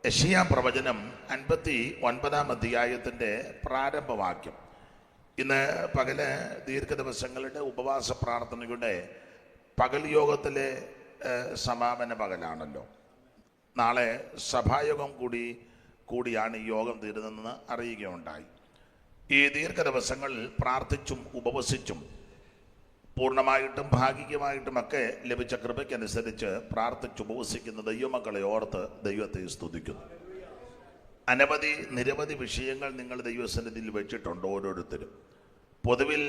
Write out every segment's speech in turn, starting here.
യെശയ്യാ പ്രവചനം 59-ാം അധ്യായത്തിൻ്റെ പ്രാരംഭവാക്യം. ഇന്ന് പകല് ദീർഘദിവസങ്ങളുടെ ഉപവാസ പ്രാർത്ഥനയുടെ പകൽ യോഗത്തിലെ സമാപന പകലാണല്ലോ. നാളെ സഭായോഗം കൂടിയാണ് ഈ യോഗം തീരുന്നതെന്ന് അറിയുകയുണ്ടായി. ഈ ദീർഘദിവസങ്ങളിൽ പ്രാർത്ഥിച്ചും ഉപവസിച്ചും പൂർണ്ണമായിട്ടും ഭാഗികമായിട്ടുമൊക്കെ ലഭിച്ച കൃപയ്ക്കനുസരിച്ച് പ്രാർത്ഥിച്ചുപവസിക്കുന്ന ദൈവമക്കളെ ഓർത്ത് ദൈവത്തെ സ്തുതിക്കുന്നു. നിരവധി വിഷയങ്ങൾ നിങ്ങൾ ദൈവസന്നിധിയിൽ വെച്ചിട്ടുണ്ട്. ഓരോരുത്തരും പൊതുവിൽ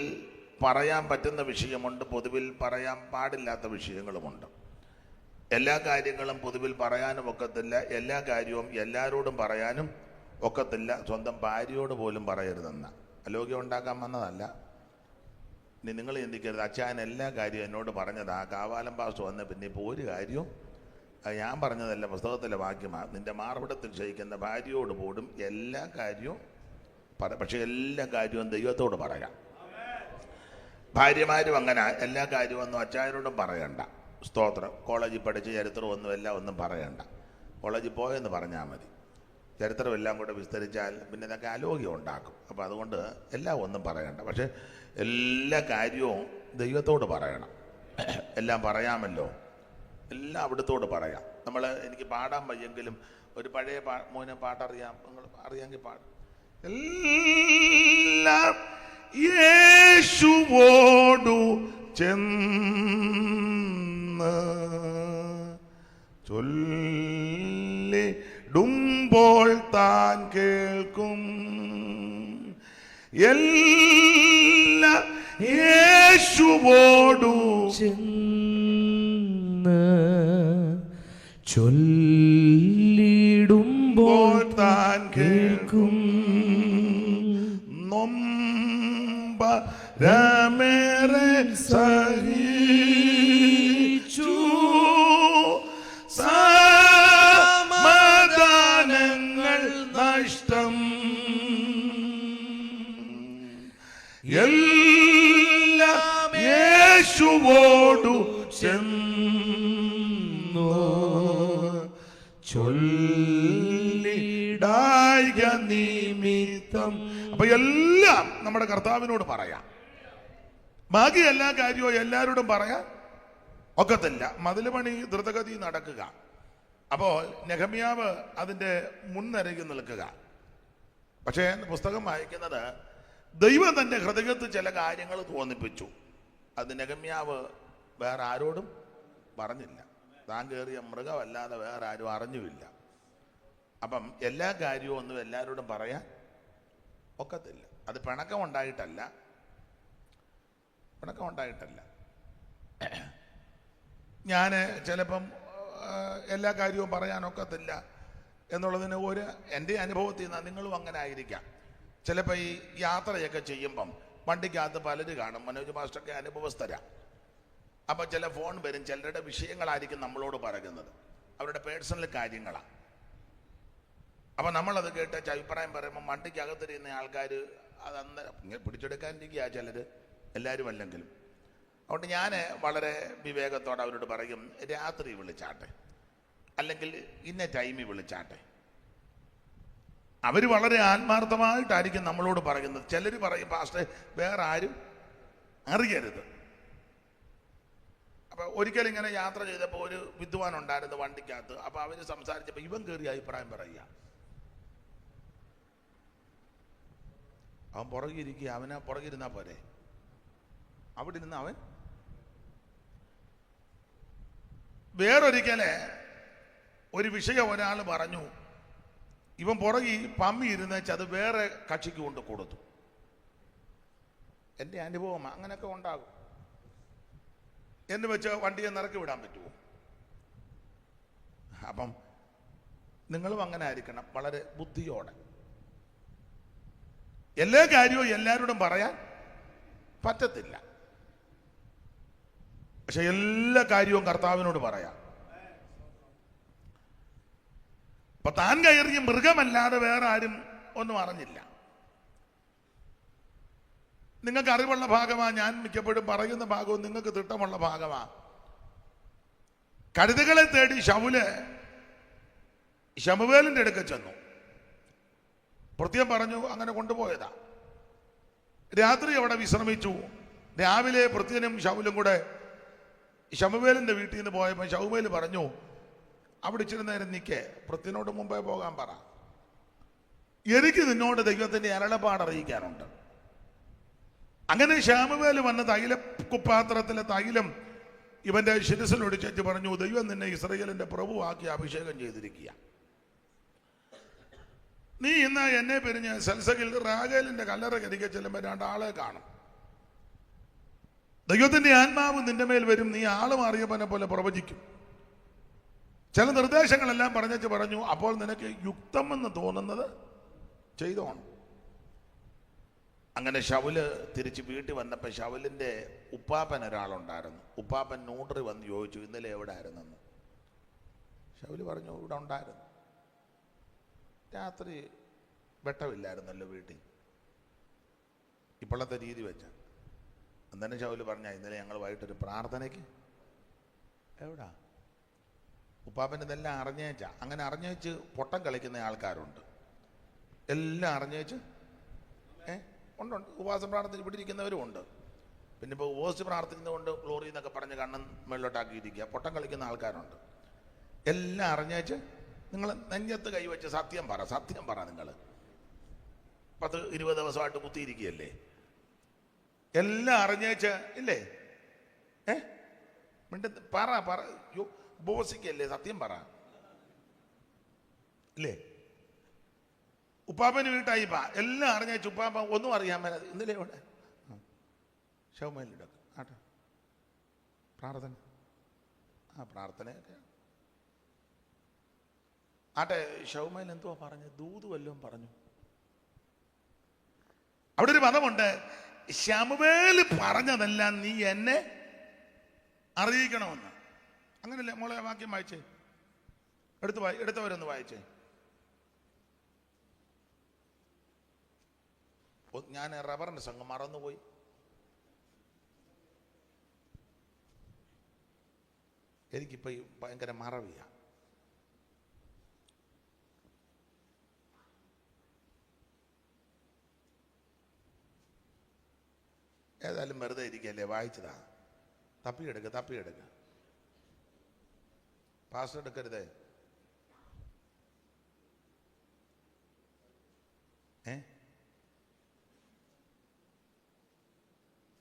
പറയാൻ പറ്റുന്ന വിഷയമുണ്ട്, പൊതുവിൽ പറയാൻ പാടില്ലാത്ത വിഷയങ്ങളുമുണ്ട്. എല്ലാ കാര്യങ്ങളും പൊതുവിൽ പറയാനും ഒക്കത്തില്ല, എല്ലാ കാര്യവും എല്ലാവരോടും പറയാനും ഒക്കത്തില്ല. സ്വന്തം ഭാര്യയോട് പോലും പറയരുതെന്ന അലോഗ്യം ഉണ്ടാക്കാൻ വന്നതല്ല. ഇനി നിങ്ങൾ ചിന്തിക്കരുത്, അച്ഛൻ എല്ലാ കാര്യവും എന്നോട് പറഞ്ഞതാ, കാവാലം പാസ് വന്ന പിന്നെ ഇപ്പോൾ ഒരു കാര്യവും ഞാൻ പറഞ്ഞതല്ല, പുസ്തകത്തിലെ വാക്യമാണ്. നിന്റെ മാർവിടത്തിൽ ക്ഷയിക്കുന്ന ഭാര്യയോട് പോലും എല്ലാ കാര്യവും പക്ഷെ എല്ലാ കാര്യവും ദൈവത്തോട് പറയാം. ഭാര്യമാരും അങ്ങനെ എല്ലാ കാര്യമൊന്നും അച്ചായനോടും പറയണ്ട. സ്തോത്രം. കോളേജിൽ പഠിച്ച ചരിത്രമൊന്നും എല്ലാം ഒന്നും പറയണ്ട. കോളേജിൽ പോയെന്ന് പറഞ്ഞാൽ മതി. ചരിത്രം എല്ലാം കൂടെ വിസ്തരിച്ചാൽ പിന്നെ ഇതൊക്കെ അലോഗ്യം ഉണ്ടാക്കും. അപ്പോൾ അതുകൊണ്ട് എല്ലാം ഒന്നും പറയണ്ട. പക്ഷെ എല്ലാ കാര്യവും ദൈവത്തോട് പറയണം. എല്ലാം പറയാമല്ലോ, എല്ലാം അവിടുത്തോട് പറയാം. എനിക്ക് പാടാൻ വയ്യെങ്കിലും ഒരു പഴയ മോനെ പാട്ടറിയാം, നിങ്ങൾ അറിയാമെങ്കിൽ പാടും. എല്ലാം യേശുവോടു ചെന്ന് ചൊല്ലിടുമ്പോൾ താൻ കേൾക്കും. എല്ലാം യേശുവോടു ചെന്ന് ചൊല്ലിടുമ്പോൾ താൻ കേൾക്കും. നൊമ്പരമേറെ സഹിച്ചു സമാധാനങ്ങൾ നഷ്ടം. എല്ലാം യേശുവോടു ചെന്നു ചൊല്ലിടായ നിമിത്തം. അപ്പൊ എല്ലാം നമ്മുടെ കർത്താവിനോട് പറയാം. ബാക്കി എല്ലാ കാര്യവും എല്ലാവരോടും പറയാൻ ഒക്കത്തില്ല. മതിൽ പണി ദ്രുതഗതി നടക്കുക. അപ്പോൾ നെഹമ്യാവ് അതിൻ്റെ മുൻനിരയിൽ നിൽക്കുക. പക്ഷേ പുസ്തകം വായിക്കുന്നത് ദൈവം തൻ്റെ ഹൃദയത്തിൽ ചില കാര്യങ്ങൾ തോന്നിപ്പിച്ചു. അത് നെഹമ്യാവ് വേറെ ആരോടും പറഞ്ഞില്ല. താൻ കയറിയ മൃഗമല്ലാതെ വേറെ ആരും അറിഞ്ഞുമില്ല. അപ്പം എല്ലാ കാര്യവും ഒന്നും എല്ലാവരോടും പറയാൻ ഒക്കത്തില്ല. അത് പിണക്കമുണ്ടായിട്ടല്ല. ഞാൻ ചിലപ്പം എല്ലാ കാര്യവും പറയാനൊക്കത്തില്ല എന്നുള്ളതിന് എൻ്റെ അനുഭവത്തിൽ നിന്ന് നിങ്ങളും അങ്ങനെ ആയിരിക്കാം. ചിലപ്പോൾ ഈ യാത്രയൊക്കെ ചെയ്യുമ്പം വണ്ടിക്കകത്ത് പലര് കാണും. മനോജ് മാസ്റ്ററൊക്കെ അനുഭവസ്ഥരാണ്. അപ്പോൾ ചില ഫോൺ വരും, ചിലരുടെ വിഷയങ്ങളായിരിക്കും നമ്മളോട് പറയുന്നത്, അവരുടെ പേഴ്സണൽ കാര്യങ്ങളാണ്. അപ്പം നമ്മളത് കേട്ട് അഭിപ്രായം പറയുമ്പോൾ വണ്ടിക്കകത്തിരുന്ന ആൾക്കാർ അത് അന്നേരം പിടിച്ചെടുക്കാനിരിക്കുക ചിലർ, എല്ലാവരും അല്ലെങ്കിലും. അതുകൊണ്ട് ഞാൻ വളരെ വിവേകത്തോടെ അവരോട് പറയും, രാത്രി വിളിച്ചാട്ടെ, അല്ലെങ്കിൽ ഇന്ന ടൈമിൽ വിളിച്ചാട്ടെ. അവർ വളരെ ആത്മാർത്ഥമായിട്ടായിരിക്കും നമ്മളോട് പറയുന്നത്. ചിലർ പറയും, പാസ്റ്റർ വേറെ ആരും അറിയരുത്. അപ്പം ഒരിക്കലും ഇങ്ങനെ യാത്ര ചെയ്തപ്പോൾ ഒരു വിദ്വാൻ ഉണ്ടായിരുന്നു വണ്ടിക്കകത്ത്. അപ്പോൾ അവർ സംസാരിച്ചപ്പോൾ ഇവൻ കയറി അഭിപ്രായം പറയുക. അവൻ പുറകിരിക്കുക, അവനെ പുറകിരുന്നാൽ പോരെ, അവിടെ ഇരുന്ന് അവൻ. വേറൊരിക്കലെ ഒരു വിഷയം ഒരാൾ പറഞ്ഞു, ഇവൻ പുറകി പമ്മി ഇരുന്നേച്ച് അത് വേറെ കക്ഷിക്ക് കൊണ്ട് കൊടുത്തു. എൻ്റെ അനുഭവം അങ്ങനെയൊക്കെ ഉണ്ടാകും. എന്ന് വെച്ച് വണ്ടിയെ നിറക്കി വിടാൻ പറ്റുമോ? അപ്പം നിങ്ങളും അങ്ങനെ ആയിരിക്കണം, വളരെ ബുദ്ധിയോടെ. എല്ലാ കാര്യവും എല്ലാവരോടും പറയാൻ പറ്റത്തില്ല. പക്ഷെ എല്ലാ കാര്യവും കർത്താവിനോട് പറയാം. അപ്പൊ താൻ കയറിയ മൃഗമല്ലാതെ വേറെ ആരും ഒന്നും അറിഞ്ഞില്ല. നിങ്ങൾക്ക് അറിവുള്ള ഭാഗമാണ്. ഞാൻ മിക്കപ്പോഴും പറയുന്ന ഭാഗവും നിങ്ങൾക്ക് തിട്ടമുള്ള ഭാഗമാണ്. കഴുതകളെ തേടി ശൗല് ശമൂവേലിന്റെ അടുക്ക ചെന്നു. പ്രത്യേകം പറഞ്ഞു അങ്ങനെ കൊണ്ടുപോയതാ. രാത്രി അവിടെ വിശ്രമിച്ചു. രാവിലെ പ്രത്യനും ശൗലും കൂടെ ശമൂവേലിന്റെ വീട്ടിൽ നിന്ന് പോയപ്പോൾ ശമൂവേൽ പറഞ്ഞു, അവിടെ ഇച്ചിരി നേരം നിൽക്കേ, പ്രത്യനോട് മുമ്പേ പോകാൻ പറ, എനിക്ക് നിന്നോട് ദൈവത്തിന്റെ അരുളപ്പാട് അറിയിക്കാനുണ്ട്. അങ്ങനെ ശമൂവേൽ വന്ന് തൈല കുപ്പാത്രത്തിലെ തൈലം ഇവന്റെ ശിരസിലൊടിച്ചു പറഞ്ഞു, ദൈവം നിന്നെ ഇസ്രായേലിന്റെ പ്രഭുവാക്കി അഭിഷേകം ചെയ്തിരിക്കുക. നീ ഇന്ന് എന്നെ പിരിഞ്ഞ് സൽസകിൽ റാഗേലിന്റെ കല്ലറ കരികെ ചെല്ലുമ്പോൾ രണ്ടാളെ കാണും. ദൈവത്തിന്റെ ആത്മാവ് നിന്റെ മേൽ വരും, നീ ആള് മാറിയപ്പനെ പോലെ പ്രവചിക്കും. ചില നിർദ്ദേശങ്ങളെല്ലാം പറഞ്ഞു, അപ്പോൾ നിനക്ക് യുക്തമെന്ന് തോന്നുന്നത് ചെയ്തോണം. അങ്ങനെ ശൗല് തിരിച്ച് വീട്ടിൽ വന്നപ്പോൾ ശൗലിന്റെ ഉപ്പാപ്പൻ ഒരാളുണ്ടായിരുന്നു. ഉപ്പാപ്പൻ നൂണ്ടറി വന്ന് ചോദിച്ചു, ഇന്നലെ എവിടെ ആയിരുന്നെന്ന്. ശൗല് പറഞ്ഞു, ഇവിടെ ഉണ്ടായിരുന്നു. രാത്രി വെട്ടമില്ലായിരുന്നല്ലോ വീട്ടിൽ, ഇപ്പോഴത്തെ രീതി വെച്ച. അന്നേരം ശൗല് പറഞ്ഞ, ഇന്നലെ ഞങ്ങൾ വൈകിട്ടൊരു പ്രാർത്ഥനയ്ക്ക് എവിടാ. ഉപ്പാപ്പൻ ഇതെല്ലാം അറിഞ്ഞേച്ചാ. അങ്ങനെ അറിഞ്ഞേച്ച് പൊട്ടം കളിക്കുന്ന ആൾക്കാരുണ്ട്. എല്ലാം അറിഞ്ഞേച്ച് ഉണ്ട്. ഉപവാസം പ്രാർത്ഥന ഇവിടെ ഇരിക്കുന്നവരും ഉണ്ട്. പിന്നെ ഇപ്പോൾ ഉപവസിച്ച് പ്രാർത്ഥിക്കുന്നതുകൊണ്ട് ഗ്ലോറി എന്നൊക്കെ പറഞ്ഞ് കണ്ണൻ മേളിലോട്ടാക്കിയിരിക്കുക. പൊട്ടം കളിക്കുന്ന ആൾക്കാരുണ്ട്. എല്ലാം അറിഞ്ഞേച്ച് നിങ്ങൾ നെഞ്ചത്ത് കൈവച്ച് സത്യം പറ, സത്യം പറ. നിങ്ങൾ 10-20 ദിവസമായിട്ട് കുത്തിയിരിക്കുകയല്ലേ, എല്ലാം അറിഞ്ഞേച്ച് ഇല്ലേ? പറ പറ. ഉപവസിക്കല്ലേ, സത്യം പറ ഇല്ലേ? ഉപ്പാപ്പന് വീട്ടായി എല്ലാം അറിഞ്ഞേച്ച് ഉപ്പാപ്പ ഒന്നും അറിയാൻ മേല. ഇന്നലെ ഇവിടെ ശൗമേലിൻ്റെ ആട്ടെ പ്രാർത്ഥന, പ്രാർത്ഥനയൊക്കെ ആട്ടെ. ശൗമേൽ എന്തുവാ പറഞ്ഞു? ദൂത് വല്ലതും പറഞ്ഞു. അവിടെ ഒരു പദമുണ്ട്, ശമൂവേൽ പറഞ്ഞതെല്ലാം നീ എന്നെ അറിയിക്കണമെന്ന്. അങ്ങനല്ലേ മോളെ? വാക്യം വായിച്ചേ, എടുത്തവരൊന്ന് വായിച്ചേ. ഞാൻ റബ്ബറിന്റെ സംഘം മറന്നുപോയി. എനിക്കിപ്പോ ഭയങ്കര മറവിയാ. ഏതായാലും വെറുതെ ഇരിക്കല്ലേ, വായിച്ചതാ. തപ്പിയെടുക്ക. പാസ് എടുക്കരുതേ.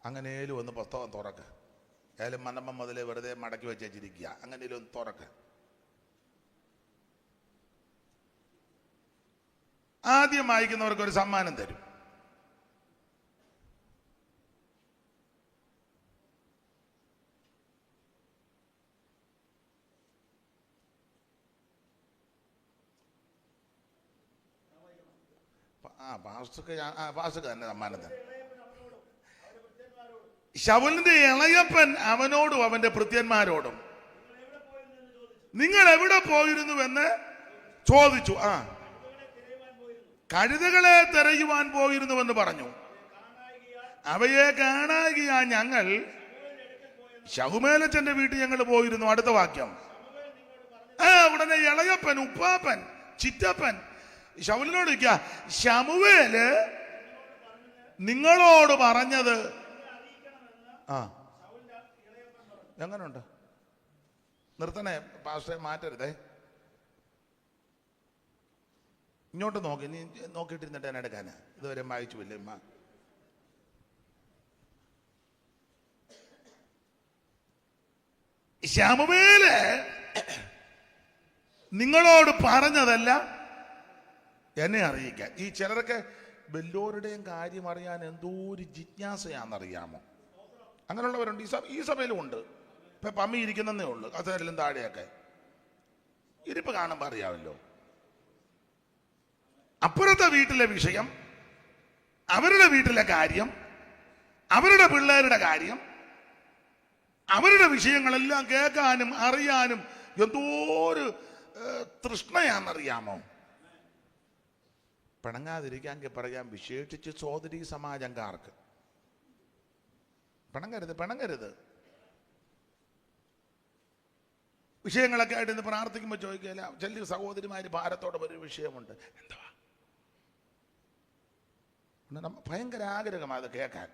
അങ്ങനെയും ഒന്ന് പുസ്തകം തുറക്ക്. ഏതായാലും മന്നമ്മ മുതലേ വെറുതെ മടക്കി വെച്ചിരിക്കുക. അങ്ങനെയും ഒന്ന് തുറക്ക്. ആദ്യം വായിക്കുന്നവർക്ക് ഒരു സമ്മാനം തരും. പാസ്റ്റർക്ക് തന്നെ സമ്മാനം തരും. ശൗലിന്റെ ഇളയപ്പൻ അവനോടും അവന്റെ ഭൃത്യന്മാരോടും നിങ്ങൾ എവിടെ പോയിരുന്നുവെന്ന് ചോദിച്ചു. കഴുതകളെ തിരയുവാൻ പോയിരുന്നുവെന്ന് പറഞ്ഞു. അവയെ കാണാകിയാ ഞങ്ങൾ ശമൂവേലച്ചന്റെ വീട്ടിൽ ഞങ്ങൾ പോയിരുന്നു. അടുത്ത വാക്യം. ഉടനെ ഇളയപ്പൻ, ഉപ്പാപ്പൻ, ചിറ്റപ്പൻ ശൗലിനോട് ചോദിക്കുക, ശമൂവേല് നിങ്ങളോട് പറഞ്ഞത് എങ്ങനുണ്ട്? നിർത്തണേ പാസ്റ്ററെ, മാറ്റരുതേ. ഇങ്ങോട്ട് നോക്കി, നീ നോക്കിയിട്ടിരുന്നിട്ട് എന്നെ എടുക്കാനാ. ഇതുവരെ വായിച്ചുമില്ലേ? ശമൂവേല് നിങ്ങളോട് പറഞ്ഞതല്ല എന്നെ അറിയിക്കാൻ. ഈ ചിലരൊക്കെ വല്ലോരുടെയും കാര്യം അറിയാൻ എന്തോ ഒരു ജിജ്ഞാസയാണെന്നറിയാമോ? അങ്ങനെയുള്ളവരുണ്ട്. ഈ സഭയിലും ഉണ്ട്. ഇപ്പൊ പമ്മി ഇരിക്കുന്നേ ഉള്ളു, കസേരയിലും താഴെയൊക്കെ ഇരിപ്പ് കാണുമ്പോൾ അറിയാമല്ലോ. അപ്പുറത്തെ വീട്ടിലെ വിഷയം, അവരുടെ വീട്ടിലെ കാര്യം, അവരുടെ പിള്ളേരുടെ കാര്യം, അവരുടെ വിഷയങ്ങളെല്ലാം കേൾക്കാനും അറിയാനും എന്തോ ഒരു തൃഷ്ണയാണെന്നറിയാമോ? പിണങ്ങാതിരിക്കാൻ പറയാം, വിശേഷിച്ച് സോദരി സമാജംകാർക്ക്. പിണങ്ങരുത്. വിഷയങ്ങളൊക്കെ ആയിട്ട് ഇന്ന് പ്രാർത്ഥിക്കുമ്പോൾ ചോദിക്കില്ല, ചില സഹോദരിമാര് ഭാരത്തോടെ ഒരു വിഷയമുണ്ട്, എന്തുവാ? ഭയങ്കര ആഗ്രഹമാണ് അത് കേൾക്കാൻ.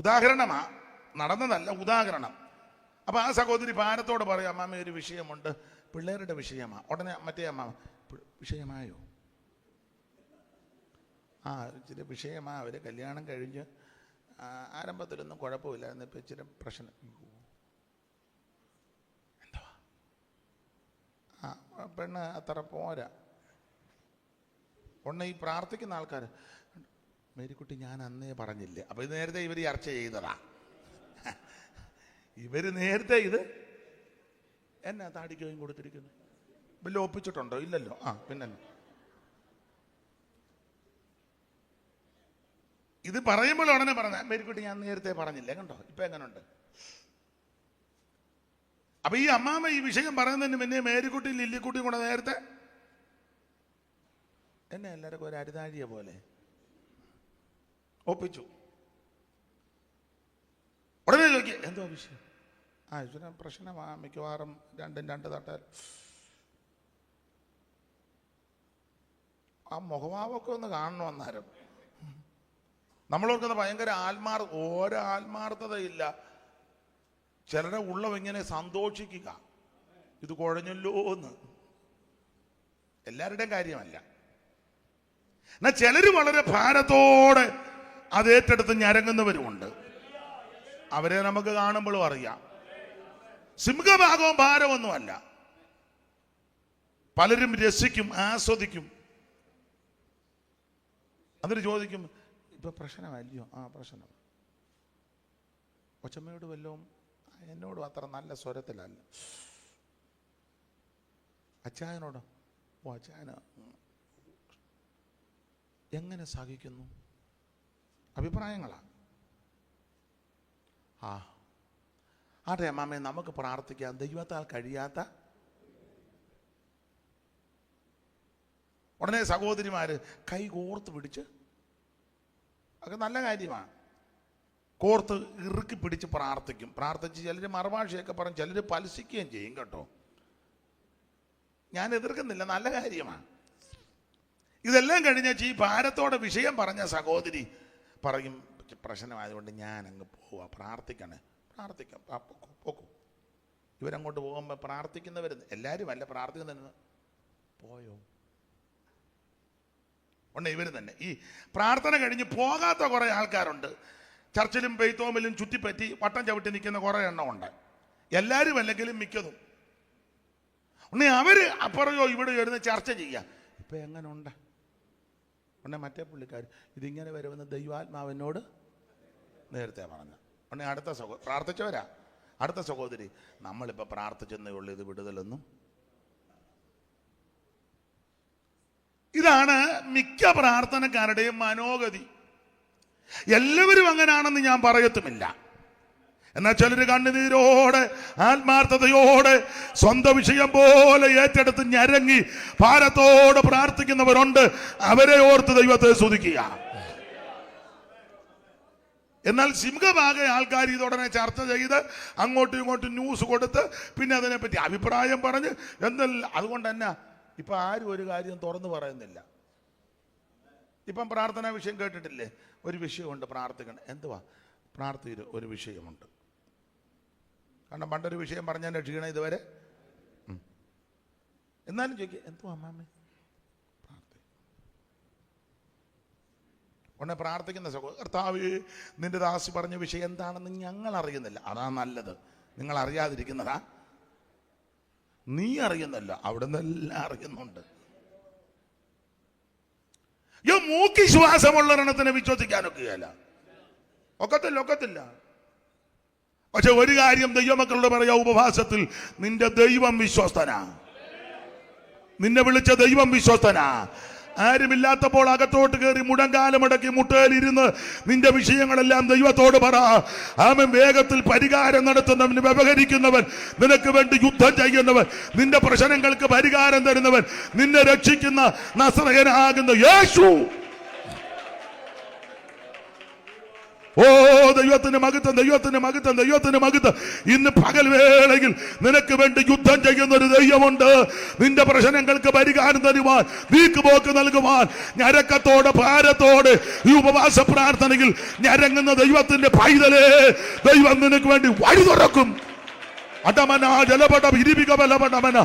ഉദാഹരണമാ, നടന്നതല്ല, ഉദാഹരണം. അപ്പൊ ആ സഹോദരി ഭാരത്തോട് പറയും, അമ്മാമ്മ ഒരു വിഷയമുണ്ട്, പിള്ളേരുടെ വിഷയമാ. ഉടനെ മറ്റേ അമ്മാമ്മ, വിഷയമായോ? ഇച്ചിരി വിഷയമാ, അവര് കല്യാണം കഴിഞ്ഞ് ആരംഭത്തിലൊന്നും കുഴപ്പമില്ലായിരുന്നു, ഇപ്പൊ ഇച്ചിരി പ്രശ്നം. എന്തുവാ? പെണ്ണ് അത്ര പോരാ. ഉടനെ ഈ പ്രാർത്ഥിക്കുന്ന ആൾക്കാർ, മേരിക്കുട്ടി ഞാൻ അന്നേ പറഞ്ഞില്ലേ. അപ്പൊ ഇത് നേരത്തെ ഇവർ ചർച്ച ചെയ്തതാ. ഇവര് നേരത്തെ ഇത് എന്നാ താടിക്കുകയും കൊടുത്തിരിക്കുന്നു. വല്ല ഒപ്പിച്ചിട്ടുണ്ടോ? ഇല്ലല്ലോ. പിന്നെ ഇത് പറയുമ്പോൾ ഉടനെ പറഞ്ഞ, മേരിക്കുട്ടി ഞാൻ നേരത്തെ പറഞ്ഞില്ലേ, കണ്ടോ ഇപ്പൊ എങ്ങനുണ്ട്. അപ്പൊ ഈ അമ്മാമ്മ ഈ വിഷയം പറയുന്നതിന് പിന്നെ മേരിക്കുട്ടി ലില്ലിക്കുട്ടിയും കൂടെ നേരത്തെ എന്നെ എല്ലാവർക്കും ഒരു അരുതാഴിയ പോലെ ഒപ്പിച്ചു. ഉടനെ ചോദിക്കുക, എന്തോ വിഷയം? ഇതിന് പ്രശ്നമാ, മിക്കവാറും രണ്ടും രണ്ട് തട്ടാൽ. ആ മുഖഭാവമൊക്കെ ഒന്ന് കാണണം അന്നേരം. നമ്മളോർക്കുന്ന ഭയങ്കര ഓരോ ആത്മാർത്ഥതയില്ല. ചിലരുടെ ഉള്ളം ഇങ്ങനെ സന്തോഷിക്കുക, ഇത് കുഴഞ്ഞല്ലോ എന്ന്. എല്ലാവരുടെയും കാര്യമല്ല. എന്നാൽ ചിലര് വളരെ ഭാരത്തോടെ അത് ഏറ്റെടുത്ത് ഞരങ്ങുന്നവരുമുണ്ട്. അവരെ നമുക്ക് കാണുമ്പോഴും അറിയാം. സിംഹഭാഗവും ഭാരമൊന്നുമല്ല. പലരും രസിക്കും, ആസ്വദിക്കും. എന്നിട്ട് ചോദിക്കും, ഇപ്പൊ പ്രശ്നമല്ലയോ? പ്രശ്നം. കൊച്ചമ്മയോട് വല്ലതും, എന്നോടും അത്ര നല്ല സ്വരത്തിലല്ല. അച്ചായനോടോ? അച്ചായന എങ്ങനെ സഹിക്കുന്നു? അഭിപ്രായങ്ങളാ. ആട്ടെ അമ്മാമ്മേ, നമുക്ക് പ്രാർത്ഥിക്കാം, ദൈവത്താൽ കഴിയാത്ത. ഉടനെ സഹോദരിമാര് കൈ കോർത്ത് പിടിച്ച്, അതൊക്കെ നല്ല കാര്യമാണ്, കോർത്ത് ഇറുക്കി പിടിച്ച് പ്രാർത്ഥിക്കും. പ്രാർത്ഥിച്ച് ചിലർ മറുഭാഷയൊക്കെ പറഞ്ഞ് ചിലർ പലിശിക്കുകയും ചെയ്യും കേട്ടോ. ഞാൻ എതിർക്കുന്നില്ല, നല്ല കാര്യമാണ്. ഇതെല്ലാം കഴിഞ്ഞാൽ ഈ ഭാരത്തോടെ വിഷയം പറഞ്ഞ സഹോദരി പറയും, പ്രശ്നമായതുകൊണ്ട് ഞാൻ അങ്ങ് പോവാ, പ്രാർത്ഥിക്കണേ. പ്രാർത്ഥിക്കാം, പോക്കും. ഇവരങ്ങോട്ട് പോകുമ്പോൾ പ്രാർത്ഥിക്കുന്നവർ എല്ലാവരും അല്ല, പ്രാർത്ഥിക്കുന്ന പോയോ? ഉണ്ട്. ഇവർ തന്നെ ഈ പ്രാർത്ഥന കഴിഞ്ഞ് പോകാത്ത കുറേ ആൾക്കാരുണ്ട്. ചർച്ചിലും പെയ്ത്തോമിലും ചുറ്റിപ്പറ്റി വട്ടം ചവിട്ടി നിൽക്കുന്ന കുറേ എണ്ണം ഉണ്ട്. എല്ലാവരും അല്ലെങ്കിലും മിക്കതും. ഉണ്ണി അവര് അപ്പുറയോ ഇവിടെ ഇരുന്ന് ചർച്ച ചെയ്യാം, ഇപ്പൊ എങ്ങനെ ഉണ്ട്. ഉണ്ണെ മറ്റേ പുള്ളിക്കാർ ഇതിങ്ങനെ വരുമെന്ന് ദൈവാത്മാവിനോട് നേരത്തെ പറഞ്ഞു. ഉണ്ണെ അടുത്ത പ്രാർത്ഥിച്ചവരാ. അടുത്ത സഹോദരി, നമ്മളിപ്പോൾ പ്രാർത്ഥിച്ചെന്നേ ഉള്ളൂ, ഇത് വിടുതലൊന്നും. ഇതാണ് മിക്ക പ്രാർത്ഥനക്കാരുടെയും മനോഗതി. എല്ലാവരും അങ്ങനെയാണെന്ന് ഞാൻ പറയത്തുമില്ല. എന്നാൽ ചിലർ കണ്ണുനീരോടെ ആത്മാർത്ഥതയോടെ സ്വന്തം വിഷയം പോലെ ഏറ്റെടുത്ത് ഞരങ്ങി ഭാരത്തോടെ പ്രാർത്ഥിക്കുന്നവരുണ്ട്. അവരെ ഓർത്ത് ദൈവത്തെ സ്തുതിക്കുക. എന്നാൽ സിംഹഭാഗ ആൾക്കാർ ഇതുടനെ ചർച്ച ചെയ്ത് അങ്ങോട്ടും ഇങ്ങോട്ടും ന്യൂസ് കൊടുത്ത് പിന്നെ അതിനെപ്പറ്റി അഭിപ്രായം പറഞ്ഞ് എന്നല്ല. അതുകൊണ്ട് തന്നെ ഇപ്പം ആരും ഒരു കാര്യം തുറന്നു പറയുന്നില്ല. ഇപ്പം പ്രാർത്ഥനാ വിഷയം കേട്ടിട്ടില്ലേ? ഒരു വിഷയമുണ്ട്, പ്രാർത്ഥിക്കണം. എന്തുവാ പ്രാർത്ഥന? ഒരു വിഷയമുണ്ട്. കാരണം പണ്ടൊരു വിഷയം പറഞ്ഞാൽ ക്ഷീണം ഇതുവരെ. എന്നാലും ചോദിക്കുക, എന്തുവാ അമ്മാമ്മേ? ഉടനെ പ്രാർത്ഥിക്കുന്ന കർത്താവേ, നിന്റെ ദാസി പറഞ്ഞ വിഷയം എന്താണെന്ന് ഞങ്ങൾ അറിയുന്നില്ല. അതാ നല്ലത്. നിങ്ങൾ അറിയാതിരിക്കുന്നതാ. നീ അറിയുന്നല്ല, അവിടെ നിന്നെല്ലാം അറിയുന്നുണ്ട്. മൂക്കി ശ്വാസമുള്ളൊരെണ്ണത്തിനെ വിശ്വസിക്കാനൊക്കെയല്ല, ഒക്കത്തില്ല. പക്ഷെ ഒരു കാര്യം ദൈവമക്കളോട് പറയാ, ഉപവാസത്തിൽ നിന്റെ ദൈവം വിശ്വസ്തനാ. നിന്നെ വിളിച്ച ദൈവം വിശ്വസ്തനാ. ആരുമില്ലാത്തപ്പോൾ അകത്തോട്ട് കയറി മുടങ്കാലമടക്കി മുട്ടയിലിരുന്ന് നിന്റെ വിഷയങ്ങളെല്ലാം ദൈവത്തോട് പറ. ആമേൻ. വേഗത്തിൽ പരിഹാരം നടത്തുന്നവൻ, വ്യവഹരിക്കുന്നവൻ, നിനക്ക് വേണ്ടി യുദ്ധം ചെയ്യുന്നവൻ, നിന്റെ പ്രശ്നങ്ങൾക്ക് പരിഹാരം തരുന്നവൻ, നിന്നെ രക്ഷിക്കുന്ന നസറയനാകുന്ന യേശു. ഓ ദൈവത്തിന് മഹത്വം, ദൈവത്തിന് മഹത്വം, ദൈവത്തിന് മഹത്വം. ഇന്ന് പകൽ വേളയിൽ നിനക്ക് വേണ്ടി യുദ്ധം ചെയ്യുന്ന ഒരു ദൈവമുണ്ട്. നിന്റെ പ്രശ്നങ്ങൾക്ക് പരിഹാരം തരുവാൻ, നീക്കുപോക്ക് നൽകുവാൻ, ഞരക്കത്തോടെ ഭാരത്തോടെ ഈ ഉപവാസ പ്രാർത്ഥനയിൽ ഞരങ്ങുന്ന ദൈവത്തിന്റെ പൈതലേ, ദൈവം നിനക്ക് വേണ്ടി വഴി തുറക്കും. അടമന ജലപട വിരിപികബലപടമന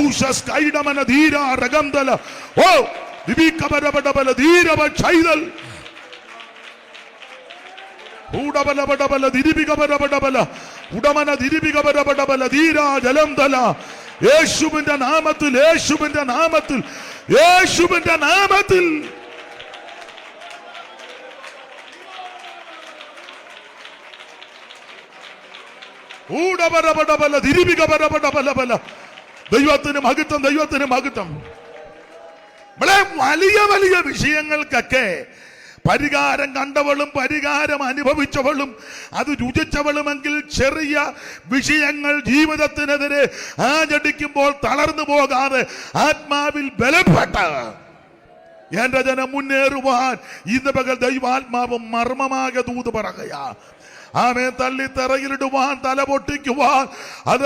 ഔഷസ് കൈടമന ധീര രഗംതല ഓ വിപികബലപടബല ധീരവ ചൈതൽ ഊടബലപടബല ദിരിപികബലപടബല ഉടമന ദിരിപികബലപടബല ധീര ജലംതല. യേശുവിന്റെ നാമത്തിൽ, യേശുവിന്റെ നാമത്തിൽ, യേശുവിന്റെ നാമത്തിൽ. ദൈവത്തിന് മഹത്വം, ദൈവത്തിന് മഹത്വം. വലിയ വലിയ വിഷയങ്ങൾക്കൊക്കെ പരിഹാരം കണ്ടവളും പരിഹാരം അനുഭവിച്ചവളും അത് രുചിച്ചവളുമെങ്കിൽ ചെറിയ വിഷയങ്ങൾ ജീവിതത്തിനെതിരെ ആഞ്ഞടിക്കുമ്പോൾ തളർന്നു പോകാതെ ആത്മാവിൽ ബലപ്പെട്ട എന്റെ ജനം മുന്നേറുവാൻ ഇന്ന് പകൽ ദൈവാത്മാവ് മർമ്മമാകെ ദൂത് പറയുകയാ. ആമേ തള്ളി തറയിലിടുവാൻ, തല പൊട്ടിക്കുവാൻ, അത്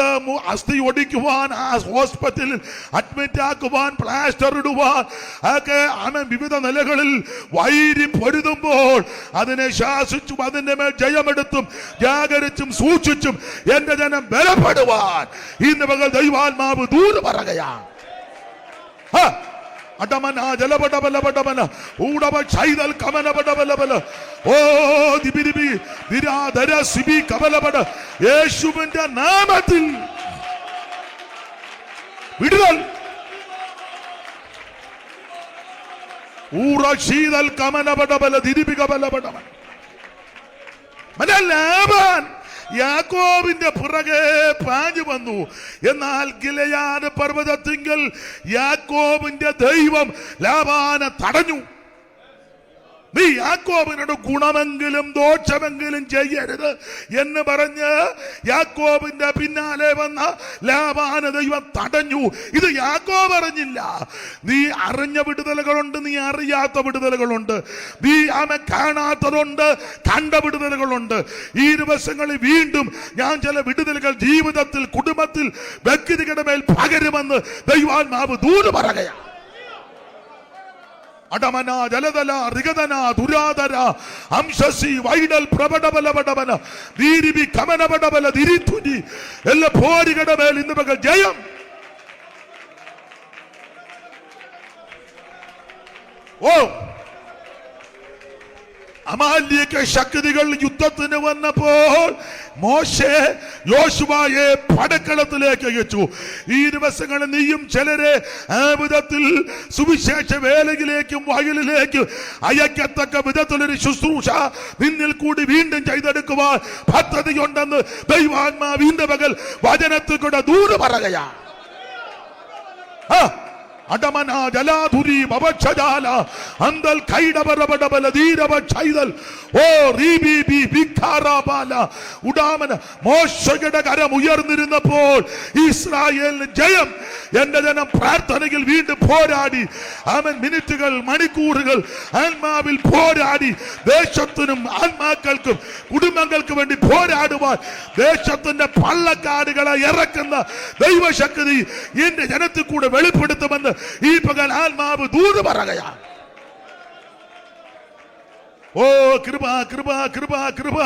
അസ്ഥി ഒടിക്കുവാൻ, ആ ഹോസ്പിറ്റലിൽ അഡ്മിറ്റ് ആക്കുവാൻ, പ്ലാസ്റ്റർ ഇടുവാൻ ഒക്കെ ആമേ വിവിധ നിലകളിൽ വൈരി പൊരുതുമ്പോൾ അതിനെ ശാസിച്ചും അതിന്റെ മേൽ ജയമെടുത്തും ജാഗരിച്ചും സൂക്ഷിച്ചും എന്റെ ജനം ബലപ്പെടുവാൻ ഇന്ന് പകൽ ദൈവാത്മാവ് ദൂത് പറയുകയാണ്. അടമന ജലപടബലപടമന ഊടവ ചൈതൽ കമനപടബലബല ഓ ദിബിരിബി ദിരാധര സിബി കബലപട. യേശുവിന്റെ നാമത്തിൽ വിടുതൽ. ഊറ ശീതൽ കമനപടബല ദിരിബികബലപടമന. ലാബാൻ യാക്കോബിന്റെ പുറകെ പാഞ്ഞു വന്നു. എന്നാൽ ഗിലെയാദ് പർവ്വതത്തിങ്കൽ യാക്കോബിന്റെ ദൈവം ലാബാനെ തടഞ്ഞു. നീ യാക്കോബിനോട് ഗുണമെങ്കിലും ദോഷമെങ്കിലും ചെയ്യരുത് എന്ന് പറഞ്ഞ് യാക്കോബിന്റെ പിന്നാലെ വന്ന ലാബാനെ ദൈവം തടഞ്ഞു. ഇത് യാക്കോബ് അറിഞ്ഞില്ല. നീ അറിഞ്ഞ വിടുതലുകളുണ്ട്, നീ അറിയാത്ത വിടുതലുകളുണ്ട്, നീ അവനെ കാണാത്തതുണ്ട്, കണ്ട വിടുതലുകളുണ്ട്. ഈ ദിവസങ്ങളിൽ വീണ്ടും ഞാൻ ചില വിടുതലുകൾ ജീവിതത്തിൽ, കുടുംബത്തിൽ, വ്യക്തികളുടെ മേൽ പകരുമെന്ന് ദൈവാത്മാവ് ദൂത് പറയുകയാണ്. അടമന ജലതല ഋഗതന ദുരാതര അംശസി വൈഡൽ പ്രബടബലപടവന ദീരിബി കമനപടബല ദിരിധുനി എല്ലാ പോരികളുടെ മേൽ ഇന്ന് പകൽ ജയം. ഓ അമാലിക ശക്തികൾ യുദ്ധത്തിന് വന്നപ്പോൾ മോശെ യോശുവയെ പടക്കളത്തിലേക്ക് അയച്ചു. ഈ ദിവസങ്ങളിൽ നീയും ചിലരെ ആ വിധത്തിൽ സുവിശേഷ വേലയിലേക്കും വയലിലേക്കും അയക്കത്തക്ക വിധത്തിലൊരു ശുശ്രൂഷ നിന്നിൽ കൂടി വീണ്ടും ചെയ്തെടുക്കുവാൻ പദ്ധതിയുണ്ടെന്ന് ദൈവാത്മാവ് ഇന്ന് പകൽ വചനത്തിൽ കൂടെ ദൂത് പറയുകയാണ്. അടമന ജലാധുരി ബവക്ഷജാല അന്തൽ കൈടബറബടബല ധീരവ ചൈതൽ ഓ റീബി വിഖാറാബാല ഉടാമന. മോശയുടെ കരം ഉയർന്നിരുന്നപ്പോൾ ഇസ്രായേലിന് ജയം. എന്റെ ജനം പ്രാർത്ഥനയിൽ വീണ്ടും പോരാടി. അവൻ മിനിറ്റുകൾ, മണിക്കൂറുകൾ ആത്മാവിൽ പോരാടി. ദേശത്തിനും ആത്മാക്കൾക്കും കുടുംബങ്ങൾക്ക് വേണ്ടി പോരാടുവാൻ ദേശത്തിന്റെ പള്ളക്കാടുകളെ ഇറക്കുന്ന ദൈവശക്തി എന്റെ ജനത്തിൽ കൂടെ വെളിപ്പെടുത്തുമെന്ന് ഈ പകൽ ആത്മാവ് ദൂത് പറയുകയാണ്. ഓ കൃപ കൃപ കൃപ കൃപ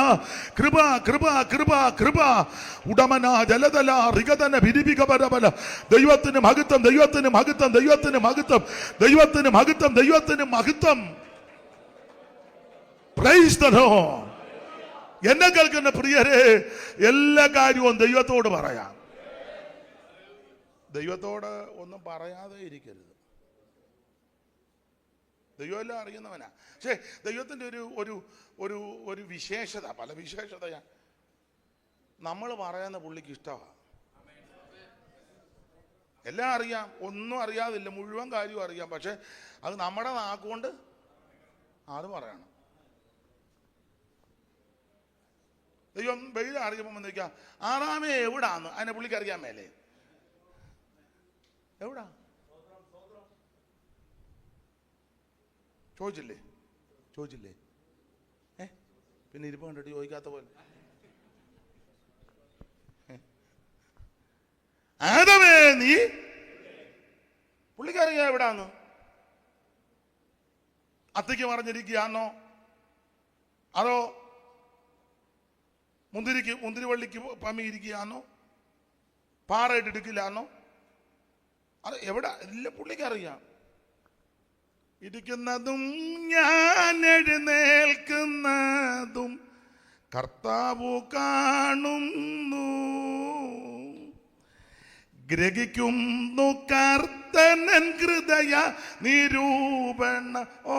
കൃപ കൃപ കൃപ കൃപ ഉടമന ജലതല ഋഗതന വിരിപികബലബല. ദൈവത്തിന് മഹത്വം, ദൈവത്തിന് മഹത്വം, ദൈവത്തിന് മഹത്വം, ദൈവത്തിന് മഹത്വം, ദൈവത്തിന് മഹത്വം. Price the Lord. എന്നെ കേൾക്കുന്ന പ്രിയരെ, എല്ലാ കാര്യവും ദൈവത്തോട് പറയാം. ദൈവത്തോട് ഒന്നും പറയാതെ ഇരിക്കരുത്. ദൈവമെല്ലാം അറിയുന്നവനാ. പക്ഷേ ദൈവത്തിൻ്റെ ഒരു വിശേഷത, പല വിശേഷതയാ നമ്മൾ പറയുന്ന പുള്ളിക്ക് ഇഷ്ടമാണ്. എല്ലാം അറിയാം, ഒന്നും അറിയാതില്ല, മുഴുവൻ കാര്യവും അറിയാം. പക്ഷെ അത് നമ്മുടെ നാക്കുകൊണ്ട് അത് പറയണം. ദൈവം വെയിൽ അറിയുമ്പോൾ വന്നിരിക്കാം, ആറാമേ എവിടാന്ന് അതിനെ പുള്ളിക്ക് അറിയാൻ മേലേ. എവിടാ ചോദിച്ചില്ലേ? പിന്നെ ഇരിപ്പ് കണ്ടിട്ട് ചോദിക്കാത്ത പോലെ. ആദമേ നീ, പുള്ളിക്കറിയാ എവിടാന്ന്? അത്തയ്ക്ക് മറിഞ്ഞിരിക്കുകയാണോ, അതോ മുന്തിരിവള്ളിക്ക് പമ്മിയിരിക്കുകയാണോ, പാറയിട്ടിടിക്കില്ലാന്നോ? അത് എവിടെ ഇല്ല, പുള്ളിക്കറിയാം. ഇരിക്കുന്നതും ഞാൻ എഴുന്നേൽക്കുന്നതും കർത്താവു കാണുന്നു, ഗ്രഹിക്കുന്നു കർത്തനൻ ഹൃദയ നിരൂപണ. ഓ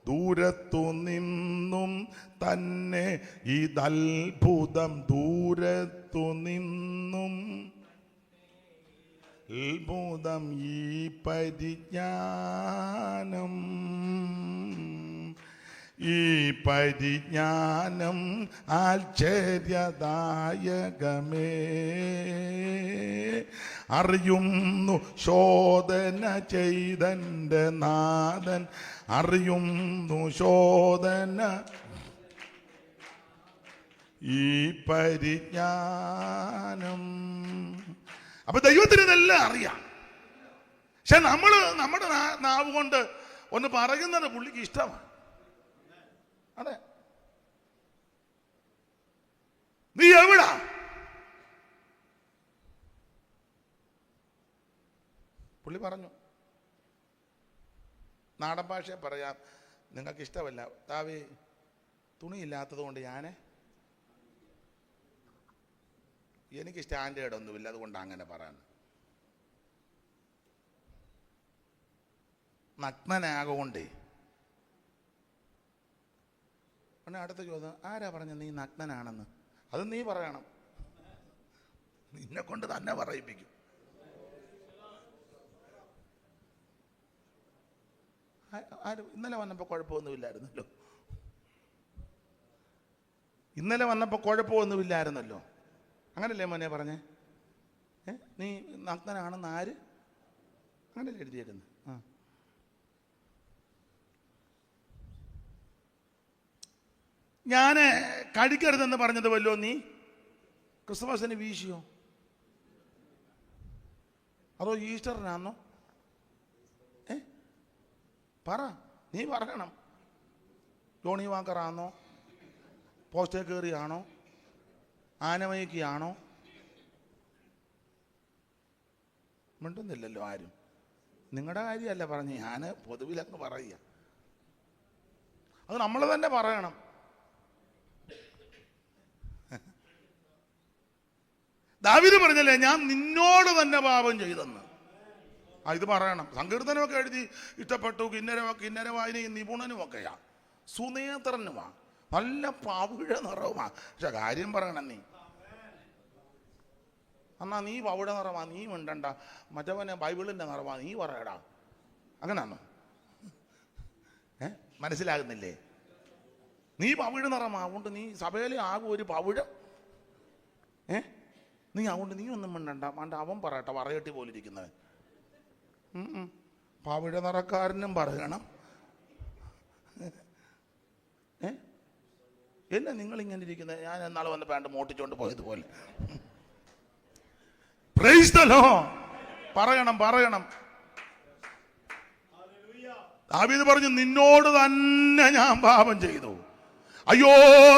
ദൂരത്തു നിന്നും തന്നെ ഇതത്ഭുതം, ദൂരത്തു നിന്നും അത്ഭുതം ഈ പരിജ്ഞാനം, ഈ പരിജ്ഞാനം ആശ്ചര്യദായകമേ. അറിയുന്നു ശോധന ചെയ്തൻ്റെ നാഥൻ, അറിയുന്നു ശോധന ഈ പരിജ്ഞാനം. അപ്പൊ ദൈവത്തിന് ഇതെല്ലാം അറിയാം. പക്ഷെ നമ്മുടെ നാവ് കൊണ്ട് ഒന്ന് പറയുന്നത് പുള്ളിക്ക് ഇഷ്ടമാണ്. അതെ, നീ എവിടാ? പുള്ളി പറഞ്ഞു, നാടൻ ഭാഷയെ പറയാം, നിങ്ങൾക്ക് ഇഷ്ടമല്ല താവി തുണിയില്ലാത്തത് കൊണ്ട് എനിക്ക് സ്റ്റാൻഡേർഡ് ഒന്നുമില്ല, അതുകൊണ്ട് അങ്ങനെ പറയാൻ. നഗ്നനാകൊണ്ടേ. പിന്നെ അടുത്ത ചോദ്യം, ആരാ പറഞ്ഞ നീ നഗ്നനാണെന്ന്? അത് നീ പറയണം, നിന്നെ കൊണ്ട് തന്നെ പറയിപ്പിക്കും. ഇന്നലെ വന്നപ്പോൾ കുഴപ്പമൊന്നുമില്ലായിരുന്നല്ലോ, ഇന്നലെ വന്നപ്പോൾ കുഴപ്പമൊന്നുമില്ലായിരുന്നല്ലോ. അങ്ങനല്ലേ മോനെ പറഞ്ഞേ? നീ നഗ്നനാണെന്ന് ആര്? അങ്ങനല്ലേ എഴുതിയേക്കുന്നത്? ആ, ഞാൻ കഴിക്കരുതെന്ന് പറഞ്ഞത് വല്ലോ നീ ക്രിസ്തുമസിന് വീശിയോ? അതോ ഈസ്റ്ററിനാന്നോ? പറ, നീ പറയണം. ജോണി വാക്കറാന്നോ, പോസ്റ്റേ കയറിയാണോ, ആനമയക്കിയാണോ? മിണ്ടുന്നില്ലല്ലോ ആരും. നിങ്ങളുടെ കാര്യമല്ല പറഞ്ഞ്, ഞാൻ പൊതുവിലങ്ങ് പറയുക. അത് നമ്മൾ തന്നെ പറയണം. ദാവീദ് പറഞ്ഞല്ലേ, ഞാൻ നിന്നോട് തന്നെ പാപം ചെയ്തെന്ന്. ഇത് പറയണം. സങ്കീർത്തനമൊക്കെ എഴുതി ഇഷ്ടപ്പെട്ടു. കിന്നര വായനയും നിപുണനുമൊക്കെയാ, സുനേത്രനുമാ, നല്ല പവിഴ നിറവുമാ. പക്ഷെ കാര്യം പറയണം നീ. എന്നാ നീ പവിഴ നിറമാ, നീ മിണ്ടണ്ട. മറ്റവനെ ബൈബിളിൻ്റെ നിറമാ, നീ പറയടാ. അങ്ങനാണോ? മനസ്സിലാകുന്നില്ലേ? നീ പവിഴ നിറമാ, അതുകൊണ്ട് നീ സഭയിലെ ആകും ഒരു പവിഴം. നീ അതുകൊണ്ട് നീ ഒന്നും മിണ്ടണ്ട. മണ്ട അവൻ പറയട്ടെ, പറയട്ടി പോലിരിക്കുന്നവൻ. പവിഴ നിറക്കാരനും പറയണം. എന്നെ നിങ്ങളിങ്ങനെ ഇരിക്കുന്നത്, ഞാൻ എന്നാൾ വന്ന് പാണ്ട് മോട്ടിച്ചോണ്ട് പോയതുപോലെ. Praise the lord. പറയണം. ദാവീദ് പറഞ്ഞു, നിന്നോട് തന്നെ ഞാൻ പാപം ചെയ്തു. അയ്യോ,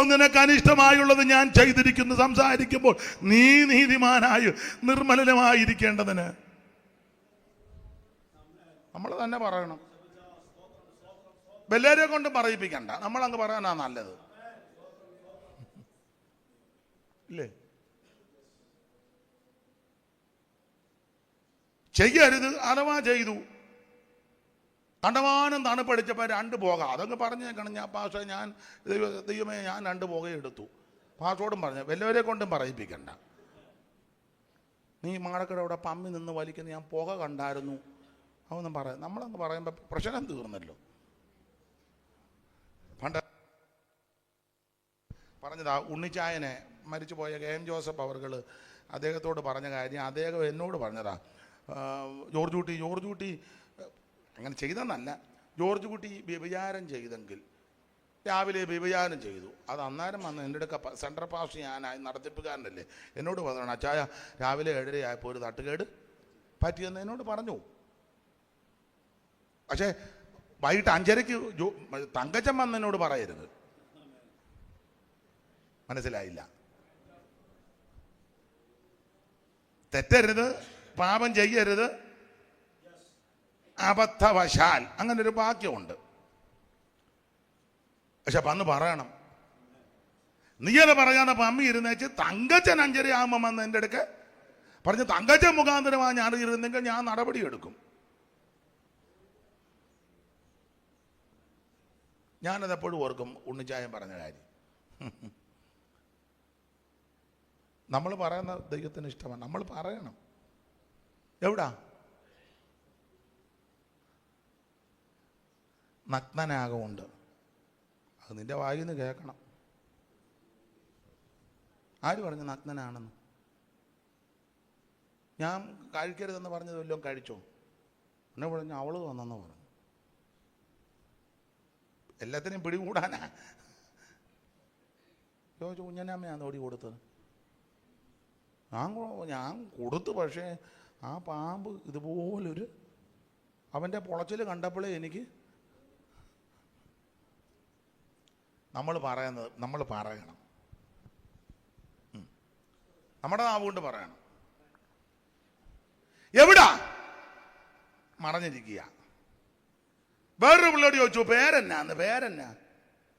നിനക്ക് അനിഷ്ടമായുള്ളത് ഞാൻ ചെയ്തിരിക്കുന്നു. സംസാരിക്കുമ്പോൾ നീ നീതിമാനായി നിർമ്മലമായിരിക്കേണ്ടതിന് നമ്മൾ തന്നെ പറയണം. എല്ലാവരെയും കൊണ്ട് പറയിപ്പിക്കണ്ട, നമ്മളങ്ങ് പറയാനാ നല്ലത്, ഇല്ലേ? ചെയ്യരുത്, അഥവാ ചെയ്തു. കണ്ടമാനം തണുപ്പടിച്ചപ്പോൾ 2 പുക, അതൊക്കെ പറഞ്ഞേക്കണം. ഞാൻ ദൈവമേ ഞാൻ 2 പുകയെടുത്തു. പാസ്സോടും പറഞ്ഞു, വല്ലവരെ കൊണ്ടും പറയിപ്പിക്കണ്ട. നീ മാടക്കട അവിടെ പമ്മി നിന്ന് വലിക്കുന്ന ഞാൻ പുക കണ്ടായിരുന്നു, അതൊന്നും പറയാം. നമ്മളങ്ങ് പറയുമ്പോൾ പ്രശ്നം തീർന്നല്ലോ. പണ്ട് പറഞ്ഞതാ, ഉണ്ണിച്ചായനെ മരിച്ചുപോയ KM ജോസഫ് അവർകൾ അദ്ദേഹത്തോട് പറഞ്ഞ കാര്യം അദ്ദേഹം എന്നോട് പറഞ്ഞതാ. ജോർജ് കുട്ടി അങ്ങനെ ചെയ്തെന്നല്ല, ജോർജ് കുട്ടി വ്യഭിചാരം ചെയ്തെങ്കിൽ രാവിലെ വിഭജനം ചെയ്തു. അത് അന്നേരം വന്ന് എൻ്റെ അടുക്ക സെൻട്രൽ പാസ്റ്റ് ഞാനായി നടത്തിപ്പുകാരനല്ലേ, എന്നോട് പറഞ്ഞു, അച്ചായ രാവിലെ 7:30 ആയപ്പോൾ ഒരു തട്ടുകേട് പറ്റിയെന്ന് എന്നോട് പറഞ്ഞു. പക്ഷേ വൈകിട്ട് 5:30 തങ്കച്ചൻ വന്ന് എന്നോട് പറയരുത്. മനസ്സിലായില്ല? തെറ്റരുത്, പാപം ചെയ്യരുത്, അബദ്ധവശാൽ, അങ്ങനെ ഒരു വാക്യമുണ്ട്. പക്ഷെ അപ്പം അന്ന് പറയണം. നീയത് പറയാതെ അമ്മ ഇരുന്നേച്ച് തങ്കച്ചൻ 5:30 ആകുമ്പോൾ വന്ന് എൻ്റെ അടുക്ക് പറഞ്ഞ് തങ്കച്ചൻ മുഖാന്തരമാണ് ഞാൻ ഇരുന്നെങ്കിൽ ഞാൻ നടപടി എടുക്കും. ഞാനതെപ്പോഴും ഓർക്കും ഉണ്ണിച്ചായം പറഞ്ഞ കാര്യം. നമ്മൾ പറയുന്ന ദൈവത്തിന് ഇഷ്ടമാണ്, നമ്മൾ പറയണം. എവിടാ? നഗ്നനാകമുണ്ട്, അത് നിന്റെ വായിൽ നിന്ന് കേൾക്കണം. ആര് പറഞ്ഞു നഗ്നനാണെന്ന്? ഞാൻ കഴിക്കരുതെന്ന് പറഞ്ഞത് വല്ലതും കഴിച്ചോ? എന്നെ പറഞ്ഞു അവള് വന്നെന്ന് പറഞ്ഞു. എല്ലാത്തിനെയും പിടികൂടാനാ. ചോദിച്ചു കുഞ്ഞനമ്മയാണ് ഓടി കൊടുത്തത്. ഞാൻ കൊടുത്തു. പക്ഷേ ആ പാമ്പ് ഇതുപോലൊരു അവൻ്റെ പൊളച്ചിൽ കണ്ടപ്പോഴേ എനിക്ക് നമ്മൾ പറയണം. നമ്മുടെ നാവ് കൊണ്ട് പറയണം. എവിടാ? മറഞ്ഞിരിക്കുക. വേറൊരു പിള്ളേട് ചോദിച്ചു പേരെന്നാന്ന്. പേരെന്നാ?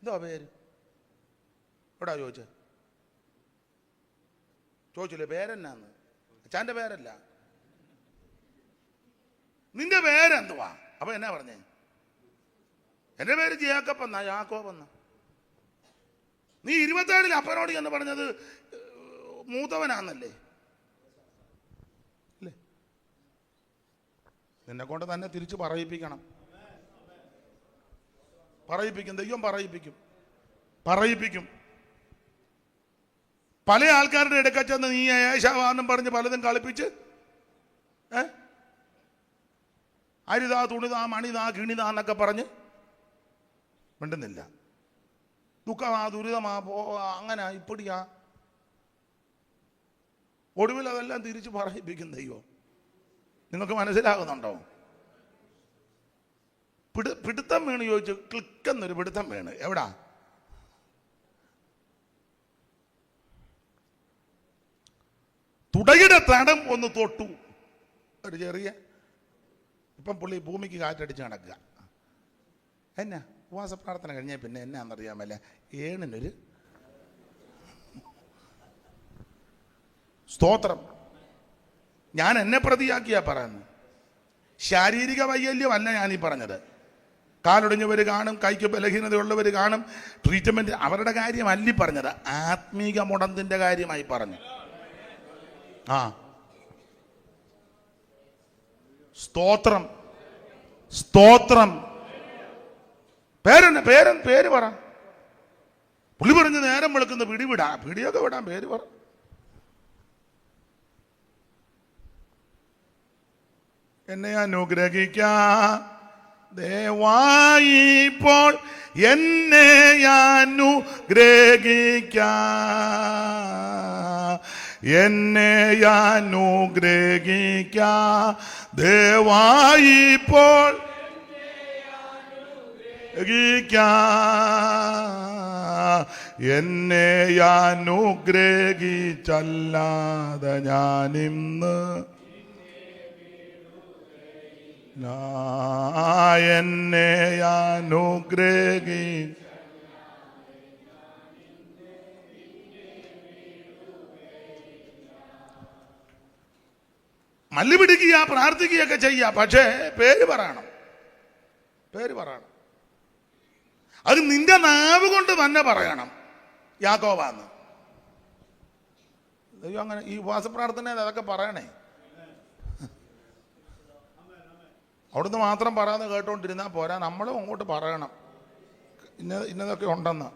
എന്തോ പേര്? എവിടാ ചോദിച്ചില്ലേ പേരെന്നാന്ന്? അച്ഛൻ്റെ പേരല്ല, നിന്റെ പേരെന്തുവാ? അപ്പൊ എന്നാ പറഞ്ഞേ? എൻ്റെ പേര് ജേക്കബ് എന്നാ, യാക്കോബ് എന്നാ. നീ 27 അപ്പനോട് എന്ന് പറഞ്ഞത് മൂത്തവനാന്നല്ലേ? അല്ലേ? നിന്നെ കൊണ്ട് തന്നെ തിരിച്ച് പറയിപ്പിക്കണം. ദൈവം പറയിപ്പിക്കും. പല ആൾക്കാരുടെ ഇടയ്ക്ക് ചെന്ന് നീ ഏശാവാന്നും പറഞ്ഞ് പലതും കളിപ്പിച്ച് അരിതാ തുണിതാ മണിതാ കിണിതാ എന്നൊക്കെ പറഞ്ഞ് മിണ്ടുന്നില്ല. ദുഃഖമാ ദുരിതമാ അങ്ങനെ ഇപ്പടിയാ. ഒടുവിൽ അതെല്ലാം തിരിച്ച് പറയിപ്പിക്കും ദൈവം. നിങ്ങൾക്ക് മനസ്സിലാകുന്നുണ്ടോ? പിടുത്തം വീണ് ചോദിച്ചു, ക്ലിക്കെന്നൊരു പിടുത്തം വീണ്. എവിടാ? തുടയുടെ തടം ഒന്ന് തൊട്ടു. ഒരു ചെറിയ, ഇപ്പം പുള്ളി ഭൂമിക്ക് കാറ്റടിച്ച് നടക്കുക. എന്നാ ഉപവാസ പ്രാർത്ഥന കഴിഞ്ഞാൽ പിന്നെ എന്നാന്നറിയാമല്ല, ഏണിനൊരു സ്തോത്രം. ഞാൻ എന്നെ പ്രതിയാക്കിയാ പറയുന്നത്. ശാരീരിക വൈകല്യമല്ല ഞാനീ പറഞ്ഞത്. കാലൊടിഞ്ഞവർ കാണും, കൈക്ക് ബലഹീനതയുള്ളവർ കാണും. ട്രീറ്റ്മെന്റ് അവരുടെ കാര്യമല്ലി പറഞ്ഞത്, ആത്മീക മുടന്തിന്റെ കാര്യമായി പറഞ്ഞു. സ്തോത്രം. പേര് പറ. പുള്ളി പറഞ്ഞ് നേരം വെളുക്കുന്ന പിടിയൊക്കെ വിടാൻ പേര് പറ. എന്നെ അനുഗ്രഹിക്കാം ദയവായി ഇപ്പോൾ, എന്നെ അനുഗ്രഹിക്കാം, എന്നെ അനുഗ്രഹിക്കാം ദയവായി ഇപ്പോൾ, എന്നെ അനുഗ്രഹിച്ചല്ലാതെ ഞാനിന്ന് എന്നെ അനുഗ്രഹി. മല്ലി പിടിക്കുക, പ്രാർത്ഥിക്കുകയൊക്കെ ചെയ്യുക, പക്ഷേ പേര് പറയണം. അത് നിന്റെ നാവ് കൊണ്ട് തന്നെ പറയണം, യാക്കോബാന്ന്. ദൈവം അങ്ങനെ ഈ ഉപവാസ പ്രാർത്ഥനയിൽ അതൊക്കെ പറയണേ. അവിടുന്ന് മാത്രം പറയാതെ കേട്ടോണ്ടിരുന്നാൽ പോരാ, നമ്മളും അങ്ങോട്ട് പറയണം ഇന്നതൊക്കെ ഉണ്ടെന്ന്.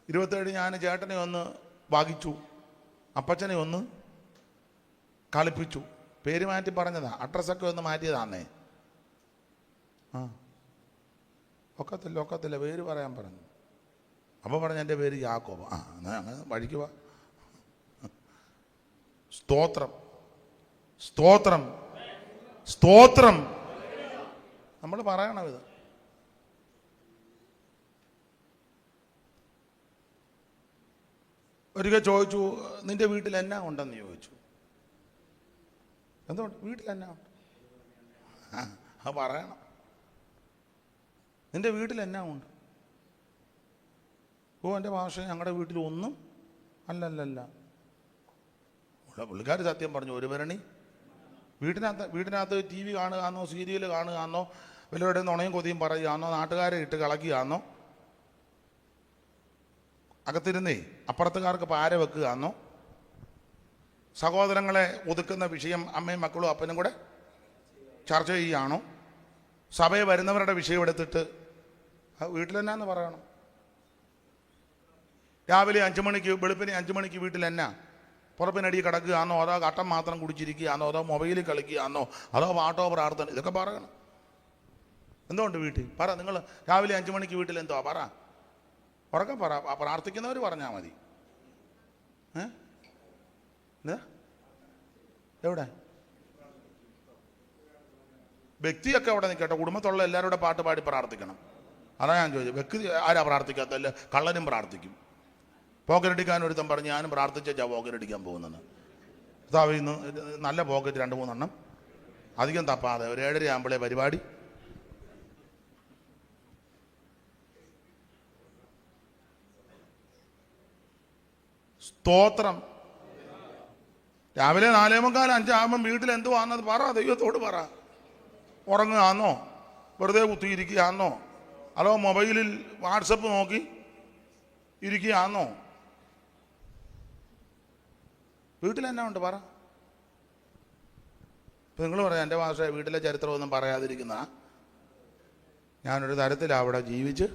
27 ഞാൻ ചേട്ടനെ ഒന്ന് വാങ്ങിച്ചു, അപ്പച്ചനെ ഒന്ന് കളിപ്പിച്ചു. പേര് മാറ്റി പറഞ്ഞതാ, അഡ്രസ്സൊക്കെ ഒന്ന് മാറ്റിയതാന്നേ. ഒക്കത്തില്ല പേര് പറയാൻ പറഞ്ഞു. അപ്പോൾ പറഞ്ഞു എൻ്റെ പേര് യാക്കോബ്. ആ എന്നാൽ അങ്ങനെ വഴിക്ക് വാ. സ്തോത്രം സ്തോത്രം സ്തോത്രം നമ്മൾ പറയണം ഇത്. ഒരിക്കൽ ചോദിച്ചു, നിന്റെ വീട്ടിൽ എന്നാ ഉണ്ടെന്ന് ചോദിച്ചു. എന്തുകൊണ്ട് വീട്ടിൽ എന്നാ ഉണ്ട്? അത് പറയണം. നിന്റെ വീട്ടിൽ എന്നാ ഉണ്ട്? ഓ എൻ്റെ ഭാഷ ഞങ്ങളുടെ വീട്ടിൽ ഒന്നും അല്ലല്ലല്ല. പുള്ളിക്കാർ സത്യം പറഞ്ഞു. ഒരു ഭരണി വീട്ടിനകത്ത് ടി വി കാണുകയാണോ, സീരിയൽ കാണുകയാണോ, വല്ലവരുടെ നുണയും കൊതിയും പറയുകയാണോ, നാട്ടുകാരെ ഇട്ട് കളക്കുകയാണോ, അകത്തിരുന്നേ അപ്പുറത്തുകാർക്ക് പാര വെക്കുകയാണോ, സഹോദരങ്ങളെ ഒതുക്കുന്ന വിഷയം അമ്മയും മക്കളും അപ്പനും കൂടെ ചർച്ച ചെയ്യുകയാണോ, സഭയിൽ വരുന്നവരുടെ വിഷയം എടുത്തിട്ട് വീട്ടിൽ എന്നാന്ന് പറയണം. രാവിലെ 5 മണിക്ക് വെളുപ്പിനെ 5 മണിക്ക് വീട്ടിൽ എന്നാ പുറപ്പിനടി കിടക്കുകയാണോ, അതോ കട്ടൻ മാത്രം കുടിച്ചിരിക്കുകയാണോ, അതോ മൊബൈലിൽ കളിക്കുകയാണോ, അതോ പാട്ടോ പ്രാർത്ഥന, ഇതൊക്കെ പറയണം. എന്തുകൊണ്ട് വീട്ടിൽ പറ. നിങ്ങൾ രാവിലെ 5 മണിക്ക് വീട്ടിൽ എന്തുവാ പറ, ഉറക്കം പറ. പ്രാർത്ഥിക്കുന്നവർ പറഞ്ഞാൽ മതി. എന്താ എവിടെ വ്യക്തിയൊക്കെ അവിടെ നിൽക്കട്ടെ, കുടുംബത്തുള്ള എല്ലാവരുടെ പാട്ട് പാടി പ്രാർത്ഥിക്കണം. അതാ ഞാൻ ചോദിച്ചത്. വ്യക്തി ആരാ പ്രാർത്ഥിക്കാത്തല്ല? കള്ളനും പ്രാർത്ഥിക്കും. പോക്കറ്റടിക്കാൻ ഒരുത്തം പറഞ്ഞ് ഞാനും പ്രാർത്ഥിച്ചാ പോക്കറ്റടിക്കാൻ പോകുന്നത്. അതാവ് ഇന്ന് നല്ല പോക്കറ്റ് 2-3 എണ്ണം അധികം തപ്പാതെ ഒരു 7:30 ആകുമ്പോഴേ പരിപാടി. സ്തോത്രം. രാവിലെ 4:45 5 ആകുമ്പം വീട്ടിൽ എന്തുവാന്നത് പറ, ദൈവത്തോട് പറ. ഉറങ്ങുകയാന്നോ, വെറുതെ കുത്തിയിരിക്കുകയാന്നോ, അതോ മൊബൈലിൽ വാട്സപ്പ് നോക്കി ഇരിക്കുകയാന്നോ? വീട്ടിലെന്നാ ഉണ്ട് പറ. ഇപ്പം നിങ്ങൾ പറയാം എൻ്റെ ഭാഷ വീട്ടിലെ ചരിത്രമൊന്നും പറയാതിരിക്കുന്ന ഞാനൊരു തരത്തിലാണ് അവിടെ ജീവിച്ച്.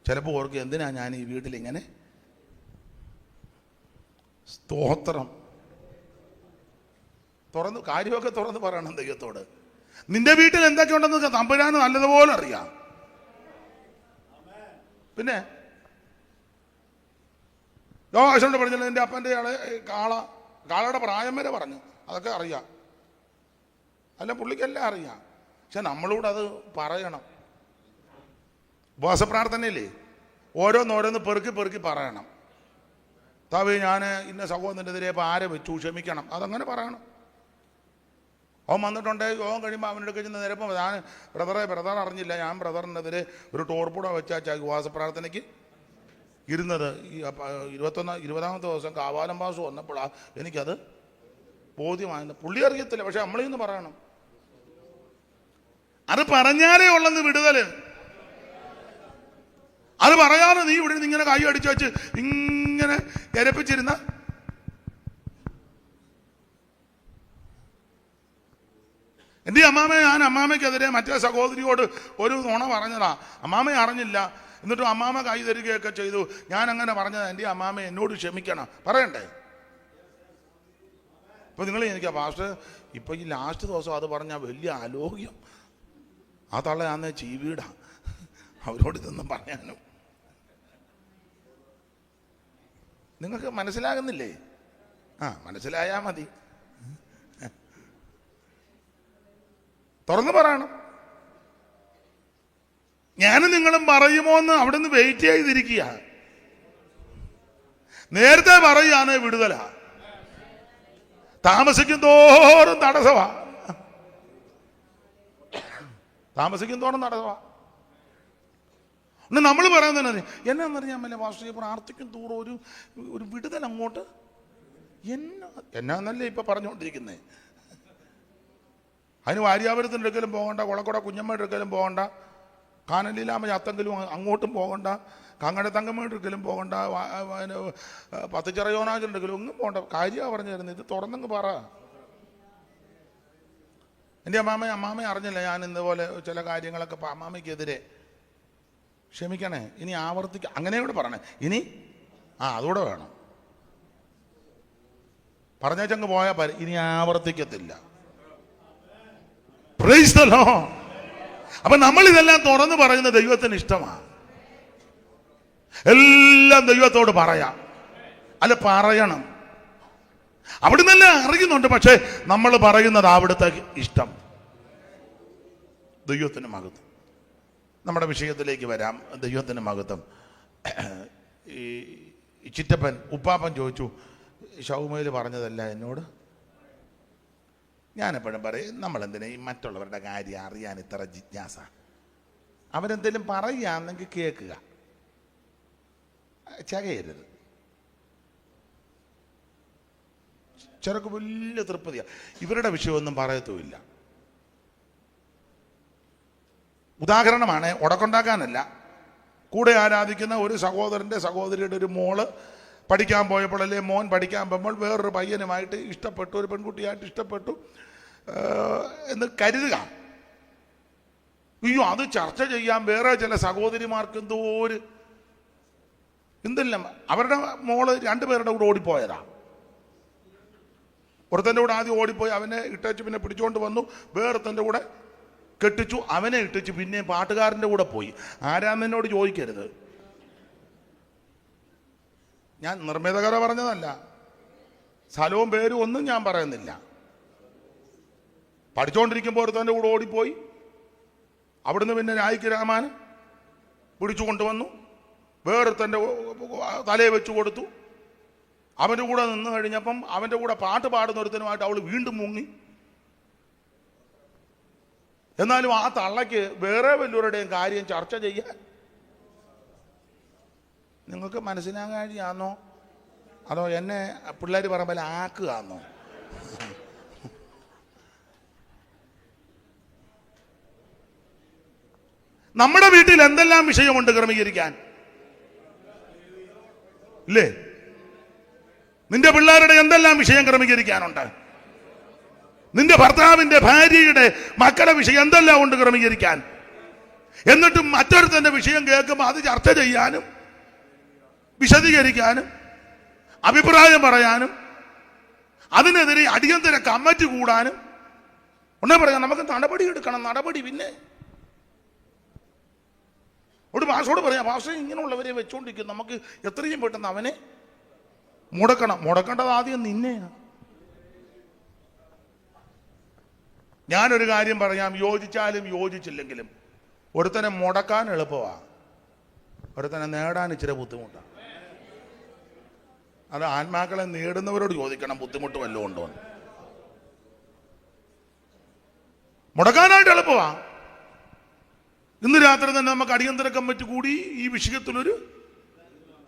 ചിലപ്പോൾ ഓർക്കും എന്തിനാ ഞാൻ ഈ വീട്ടിലിങ്ങനെ. സ്തോത്രം. കാര്യമൊക്കെ തുറന്ന് പറയണം ദൈവത്തോട്. നിന്റെ വീട്ടിൽ എന്തൊക്കെ ഉണ്ടെന്ന് തമ്പുരാന് നല്ലതുപോലെ അറിയാം. പിന്നെ യോശുവോട് പറഞ്ഞല്ലോ എൻ്റെ അപ്പൻ്റെ കാളയുടെ പ്രായം വരെ പറഞ്ഞു. അതൊക്കെ അറിയാം. അല്ല പുള്ളിക്കെല്ലാം അറിയാം. പക്ഷെ നമ്മളോട് അത് പറയണം. ഉപവാസ പ്രാർത്ഥനയില്ലേ ഓരോന്നോരോന്ന് പെറുക്കി പറയണം. താവേ ഞാൻ ഇന്ന സഹോദരനെതിരെ ഇപ്പോൾ ആരെ വെച്ചു, ക്ഷമിക്കണം. അതങ്ങനെ പറയണം. അവൻ വന്നിട്ടുണ്ട്, യോഗം കഴിയുമ്പോൾ അവൻ്റെ അടുത്ത് ചെന്ന് നേരപ്പം ഞാൻ ബ്രദർ അറിഞ്ഞില്ല, ഞാൻ ബ്രദറിനെതിരെ ഒരു ടോർപ്പൂട വെച്ചാ ഉപവാസ പ്രാർത്ഥനയ്ക്ക് ഇരുന്നത്. ഈ 20-ാമത്തെ ദിവസം കാവാലം പാസ് വന്നപ്പോഴാണ് എനിക്കത് ബോധ്യമായത്. പുള്ളി അറിയത്തില്ല, പക്ഷെ നമ്മളിന്ന് പറയണം. അത് പറഞ്ഞാലേ ഉള്ളെന്ന് വിടുതല്. അത് പറയാതെ നീ ഇവിടെ ഇങ്ങനെ കൈ അടിച്ചു വെച്ച് ഇങ്ങനെ എരപ്പിച്ചിരുന്ന എൻ്റെ ഞാൻ അമ്മാമയ്ക്കെതിരെ മറ്റേ സഹോദരിയോട് ഒരു നുണ പറഞ്ഞതാ. അമ്മാമ അറിഞ്ഞില്ല. എന്നിട്ടും അമ്മാമ കൈ തരികയൊക്കെ ചെയ്തു. ഞാൻ അങ്ങനെ പറഞ്ഞതാ. എൻ്റെ അമ്മാമ എന്നോട് ക്ഷമിക്കണം പറയണ്ടേ? ഇപ്പൊ നിങ്ങൾ എനിക്ക് പാസ്റ്റർ ഇപ്പൊ ഈ ലാസ്റ്റ് ദിവസം അത് പറഞ്ഞാൽ വലിയ ആലോക്യം. ആ തള്ളയാന്ന് ചീവീടാ അവരോട് ഇതൊന്നും പറയാനും. നിങ്ങൾക്ക് മനസ്സിലാകുന്നില്ലേ? മനസ്സിലായാ മതി. തുറന്നു പറയണം. ഞാനും നിങ്ങളും പറയുമോ എന്ന് അവിടെ നിന്ന് വെയിറ്റ് ചെയ്തിരിക്കുക. നേരത്തെ പറയുകയാണ് വിടുതല. താമസിക്കും തോറും തടസ്സമാ. നമ്മൾ പറയുന്നത് എന്നാന്നറിയാൻ പറ്റില്ല. പാസ്റ്റർ പ്രാർത്ഥിക്കും തോറും ഒരു വിടുതൽ അങ്ങോട്ട് എന്നാന്നല്ലേ ഇപ്പൊ പറഞ്ഞുകൊണ്ടിരിക്കുന്നേ. അതിന് വാര്യാപുരത്തിൻ്റെ അടുക്കലും പോകണ്ട, കുളക്കുട കുഞ്ഞമ്മയുടെ അടുക്കലും പോകണ്ട, കാനലീലാമ ചത്തെങ്കിലും അങ്ങോട്ടും പോകണ്ട, കങ്ങട തങ്കമ്മയുടെ അടുക്കലും പോകണ്ട, പത്തിച്ചിറയോനാചിൻ്റെ അടുക്കലും ഒന്നും പോകണ്ട. കാര്യമാണ് പറഞ്ഞു തരുന്നത്. ഇത് തുറന്നങ്ങ് പറ. എൻ്റെ അമ്മാമ അറിഞ്ഞില്ല ഞാൻ ഇതുപോലെ ചില കാര്യങ്ങളൊക്കെ അമ്മാമയ്ക്കെതിരെ. ക്ഷമിക്കണേ, ഇനി ആവർത്തിക്ക. അങ്ങനെ കൂടെ പറയണേ. ഇനി അതുകൂടെ വേണം. പറഞ്ഞങ്ങ് പോയാൽ ഇനി ആവർത്തിക്കത്തില്ല. Price the Lord. അപ്പൊ നമ്മൾ ഇതെല്ലാം തുറന്നു പറയുന്ന ദൈവത്തിന് ഇഷ്ടമാണ്. എല്ലാം ദൈവത്തോട് പറയാം, അല്ല പറയണം. അവിടുന്ന് എല്ലാം അറിയുന്നുണ്ട്, പക്ഷെ നമ്മൾ പറയുന്നത് അവിടുത്തെ ഇഷ്ടം. ദൈവത്തിന് മഹത്വം. നമ്മുടെ വിഷയത്തിലേക്ക് വരാം. ദൈവത്തിന് മഹത്വം. ഈ ചിറ്റപ്പൻ ഉപ്പാപ്പൻ ചോദിച്ചു, ഷൗമയിൽ പറഞ്ഞതല്ല എന്നോട്. ഞാനെപ്പോഴും പറയും, നമ്മളെന്തിനാ ഈ മറ്റുള്ളവരുടെ കാര്യം അറിയാൻ ഇത്ര ജിജ്ഞാസ? അവരെന്തെങ്കിലും പറയുകയാണെങ്കിൽ കേൾക്കുക, ചകയരുത്. ചിലർക്ക് വലിയ തൃപ്തിയാണ്, ഇവരുടെ വിഷയമൊന്നും പറയത്തുമില്ല. ഉദാഹരണമാണ്, ഉടക്കുണ്ടാക്കാനല്ല, കൂടെ ആരാധിക്കുന്ന ഒരു സഹോദരൻ്റെ സഹോദരിയുടെ ഒരു മോള് പഠിക്കാൻ പോയപ്പോൾ, അല്ലെ മോൻ പഠിക്കാൻ പോകുമ്പോൾ വേറൊരു പയ്യനുമായിട്ട് ഇഷ്ടപ്പെട്ടു, ഒരു പെൺകുട്ടിയായിട്ട് ഇഷ്ടപ്പെട്ടു എന്ന് കരുതുക. അയ്യോ, അത് ചർച്ച ചെയ്യാൻ വേറെ ചില സഹോദരിമാർക്ക് എന്തെല്ലാം. അവരുടെ മോള് രണ്ടുപേരുടെ കൂടെ ഓടിപ്പോയതാ. ഒരുത്തൻ്റെ കൂടെ ആദ്യം ഓടിപ്പോയി, അവനെ ഇട്ടേച്ച് പിന്നെ പിടിച്ചുകൊണ്ട് വന്നു. വേറൊരുത്തൻ്റെ കൂടെ കെട്ടിച്ചു, അവനെ ഇട്ടിച്ചു, പിന്നെ പാട്ടുകാരൻ്റെ കൂടെ പോയി. ആരാന്നെന്നോട് ചോദിക്കരുത്, ഞാൻ നിർമ്മിതകര പറഞ്ഞതല്ല, സ്ഥലവും പേരും ഒന്നും ഞാൻ പറയുന്നില്ല. പഠിച്ചുകൊണ്ടിരിക്കുമ്പോൾ ഒരുത്തൻ്റെ കൂടെ ഓടിപ്പോയി, അവിടുന്ന് പിന്നെ രായിക്ക് രാമാന് പിടിച്ചു കൊണ്ടുവന്നു, വേറൊരുത്തൻ്റെ തലയെ വെച്ചു കൊടുത്തു. അവൻ്റെ കൂടെ നിന്ന് കഴിഞ്ഞപ്പം അവൻ്റെ കൂടെ പാട്ട് പാടുന്ന ഒരുത്തനുമായിട്ട് അവൾ വീണ്ടും മുങ്ങി. എന്നാലും ആ തള്ളയ്ക്ക് വേറെ വല്ലവരുടെയും കാര്യം ചർച്ച ചെയ്യാൻ നിങ്ങൾക്ക് മനസ്സിലാകാഴിയാന്നോ, അതോ എന്നെ പിള്ളേർ പറയുമ്പോൾ ആക്കുകയാന്നോ? നമ്മുടെ വീട്ടിൽ എന്തെല്ലാം വിഷയമുണ്ട് ക്രമീകരിക്കാൻ, ഇല്ലേ? നിന്റെ പിള്ളേരുടെ എന്തെല്ലാം വിഷയം ക്രമീകരിക്കാനുണ്ട്? നിന്റെ ഭർത്താവിന്റെ ഭാര്യയുടെ മക്കളുടെ വിഷയം എന്തെല്ലാം ഉണ്ട് ക്രമീകരിക്കാൻ? എന്നിട്ടും മറ്റൊരുത്തന്റെ വിഷയം കേൾക്കുമ്പോൾ അത് ചർച്ച ചെയ്യാനും വിശദീകരിക്കാനും അഭിപ്രായം പറയാനും അതിനെതിരെ അടിയന്തര കമ്മിറ്റി കൂടാനും ഒന്നേ പറയാം, നമുക്ക് നടപടി എടുക്കണം. നടപടി പിന്നെ ഒരു ഭാഷയോട് പറയാം, ഭാഷ ഇങ്ങനെയുള്ളവരെ വെച്ചുകൊണ്ടിരിക്കും, നമുക്ക് എത്രയും പെട്ടെന്ന് അവനെ മുടക്കണം. മുടക്കേണ്ടത് ആദ്യം നിന്നെയാണ്. ഞാനൊരു കാര്യം പറയാം, യോജിച്ചാലും യോജിച്ചില്ലെങ്കിലും ഒരുത്തനെ മുടക്കാൻ എളുപ്പമാണ്, ഒരുത്തനെ നേടാൻ ഇച്ചിരി ബുദ്ധിമുട്ടാണ്. അത് ആത്മാക്കളെ നേടുന്നവരോട് ചോദിക്കണം, ബുദ്ധിമുട്ട് വല്ലതും ഉണ്ടോ എന്ന്. മുടക്കാനായിട്ട് എളുപ്പമാണ്. ഇന്ന് രാത്രി തന്നെ നമുക്ക് അടിയന്തര കമ്മിറ്റി കൂടി ഈ വിഷയത്തിലൊരു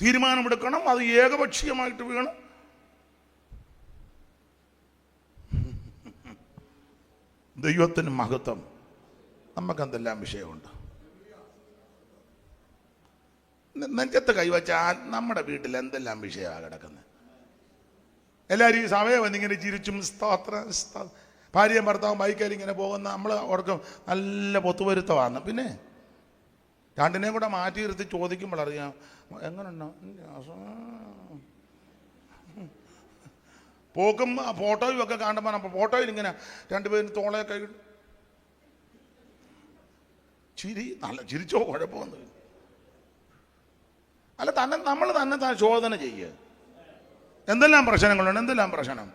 തീരുമാനമെടുക്കണം. അത് ഏകപക്ഷീയമായിട്ട് വേണം. ദൈവത്തിന് മഹത്വം. നമുക്കെന്തെല്ലാം വിഷയമുണ്ട്. നെഞ്ചത്ത് കൈവച്ചാൽ നമ്മുടെ വീട്ടിൽ എന്തെല്ലാം വിഷയമാണ് കിടക്കുന്നത്. എല്ലാവരും ഈ സമയം വന്നിങ്ങനെ ചിരിച്ചും ഭാര്യയും ഭർത്താവും ബൈക്കാരി ഇങ്ങനെ പോകുന്ന നമ്മൾ ഓർക്കും നല്ല പൊത്തുവരുത്തമാണ്. പിന്നെ രണ്ടിനെയും കൂടെ മാറ്റി നിർത്തി ചോദിക്കുമ്പോൾ അറിയാം എങ്ങനെയുണ്ടോ. പോക്കും ഫോട്ടോയും ഒക്കെ കാണുമ്പോൾ അപ്പോൾ ഫോട്ടോയിൽ ഇങ്ങനെ രണ്ടുപേരും തോളെ കൈ ചിരി, നല്ല ചിരിച്ചോ കുഴപ്പമൊന്നും. അല്ല, നമ്മൾ തന്നെ ശോധന ചെയ്യുക. എന്തെല്ലാം പ്രശ്നങ്ങളുണ്ട്, എന്തെല്ലാം പ്രശ്നം.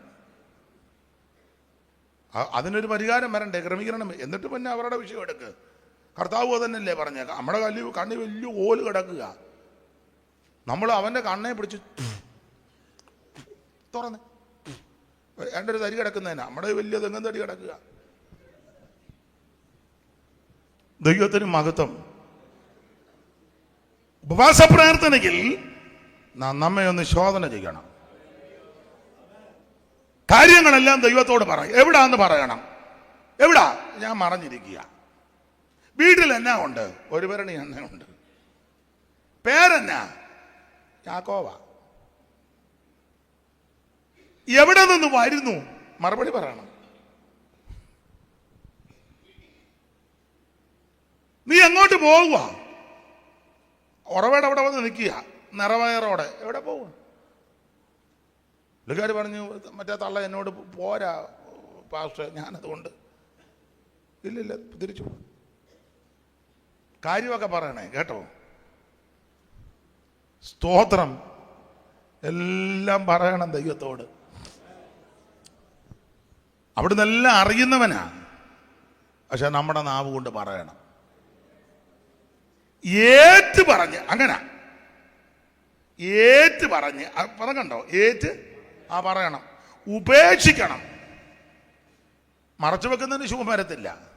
അതിനൊരു പരിഹാരം വരണ്ടേ, ക്രമീകരണം. എന്നിട്ട് പിന്നെ അവരുടെ വിഷയം എടുക്കുക. കർത്താവ് തന്നെയല്ലേ പറഞ്ഞേക്കാം, നമ്മുടെ കണ്ണി വലിയ ഓല് കിടക്കുക, നമ്മൾ അവൻ്റെ കണ്ണെ പിടിച്ച് തുറന്ന് എൻ്റെ ഒരു തരി കിടക്കുന്നതിനാ നമ്മുടെ വലിയ തെങ്ങും തടി കിടക്കുക. ദൈവത്തിന് മഹത്വം. ഉപവാസ പ്രാർത്ഥനയിൽ നമ്മെ ഒന്ന് ശോധന ചെയ്യണം. കാര്യങ്ങളെല്ലാം ദൈവത്തോട് പറയും. എവിടാന്ന് പറയണം. എവിടാ? ഞാൻ മറഞ്ഞിരിക്കുക. വീട്ടിൽ എന്നാ ഉണ്ട്? ഒരു ഭരണി എണ്ണ ഉണ്ട്. പേരെന്നാ? യാക്കോവ. എവിടെ നിന്ന് വരുന്നു? മറുപടി പറയണം. നീ എങ്ങോട്ട് പോവുക? ഉറവയുടെ അവിടെ വന്ന് നിൽക്കുക, നിറവയറോടെ. എവിടെ പോവുക? പുള്ളിക്കാർ പറഞ്ഞു, മറ്റേ തള്ള എന്നോട് പോരാ പാസ്റ്റർ, ഞാനതുകൊണ്ട് ഇല്ലില്ല തിരിച്ചു. കാര്യമൊക്കെ പറയണേ കേട്ടോ. സ്തോത്രം. എല്ലാം പറയണം ദൈവത്തോട്. അവിടുന്ന് എല്ലാം അറിയുന്നവനാ, പക്ഷെ നമ്മുടെ നാവ് കൊണ്ട് പറയണം. ഏറ്റു പറഞ്ഞ്, അങ്ങനെ ഏറ്റു പറഞ്ഞ് പറഞ്ഞോ, ഏറ്റ് പറയണം. ഉപേക്ഷിക്കണം. മറച്ചു വെക്കുന്നതിന് ശുഭം വരത്തില്ല.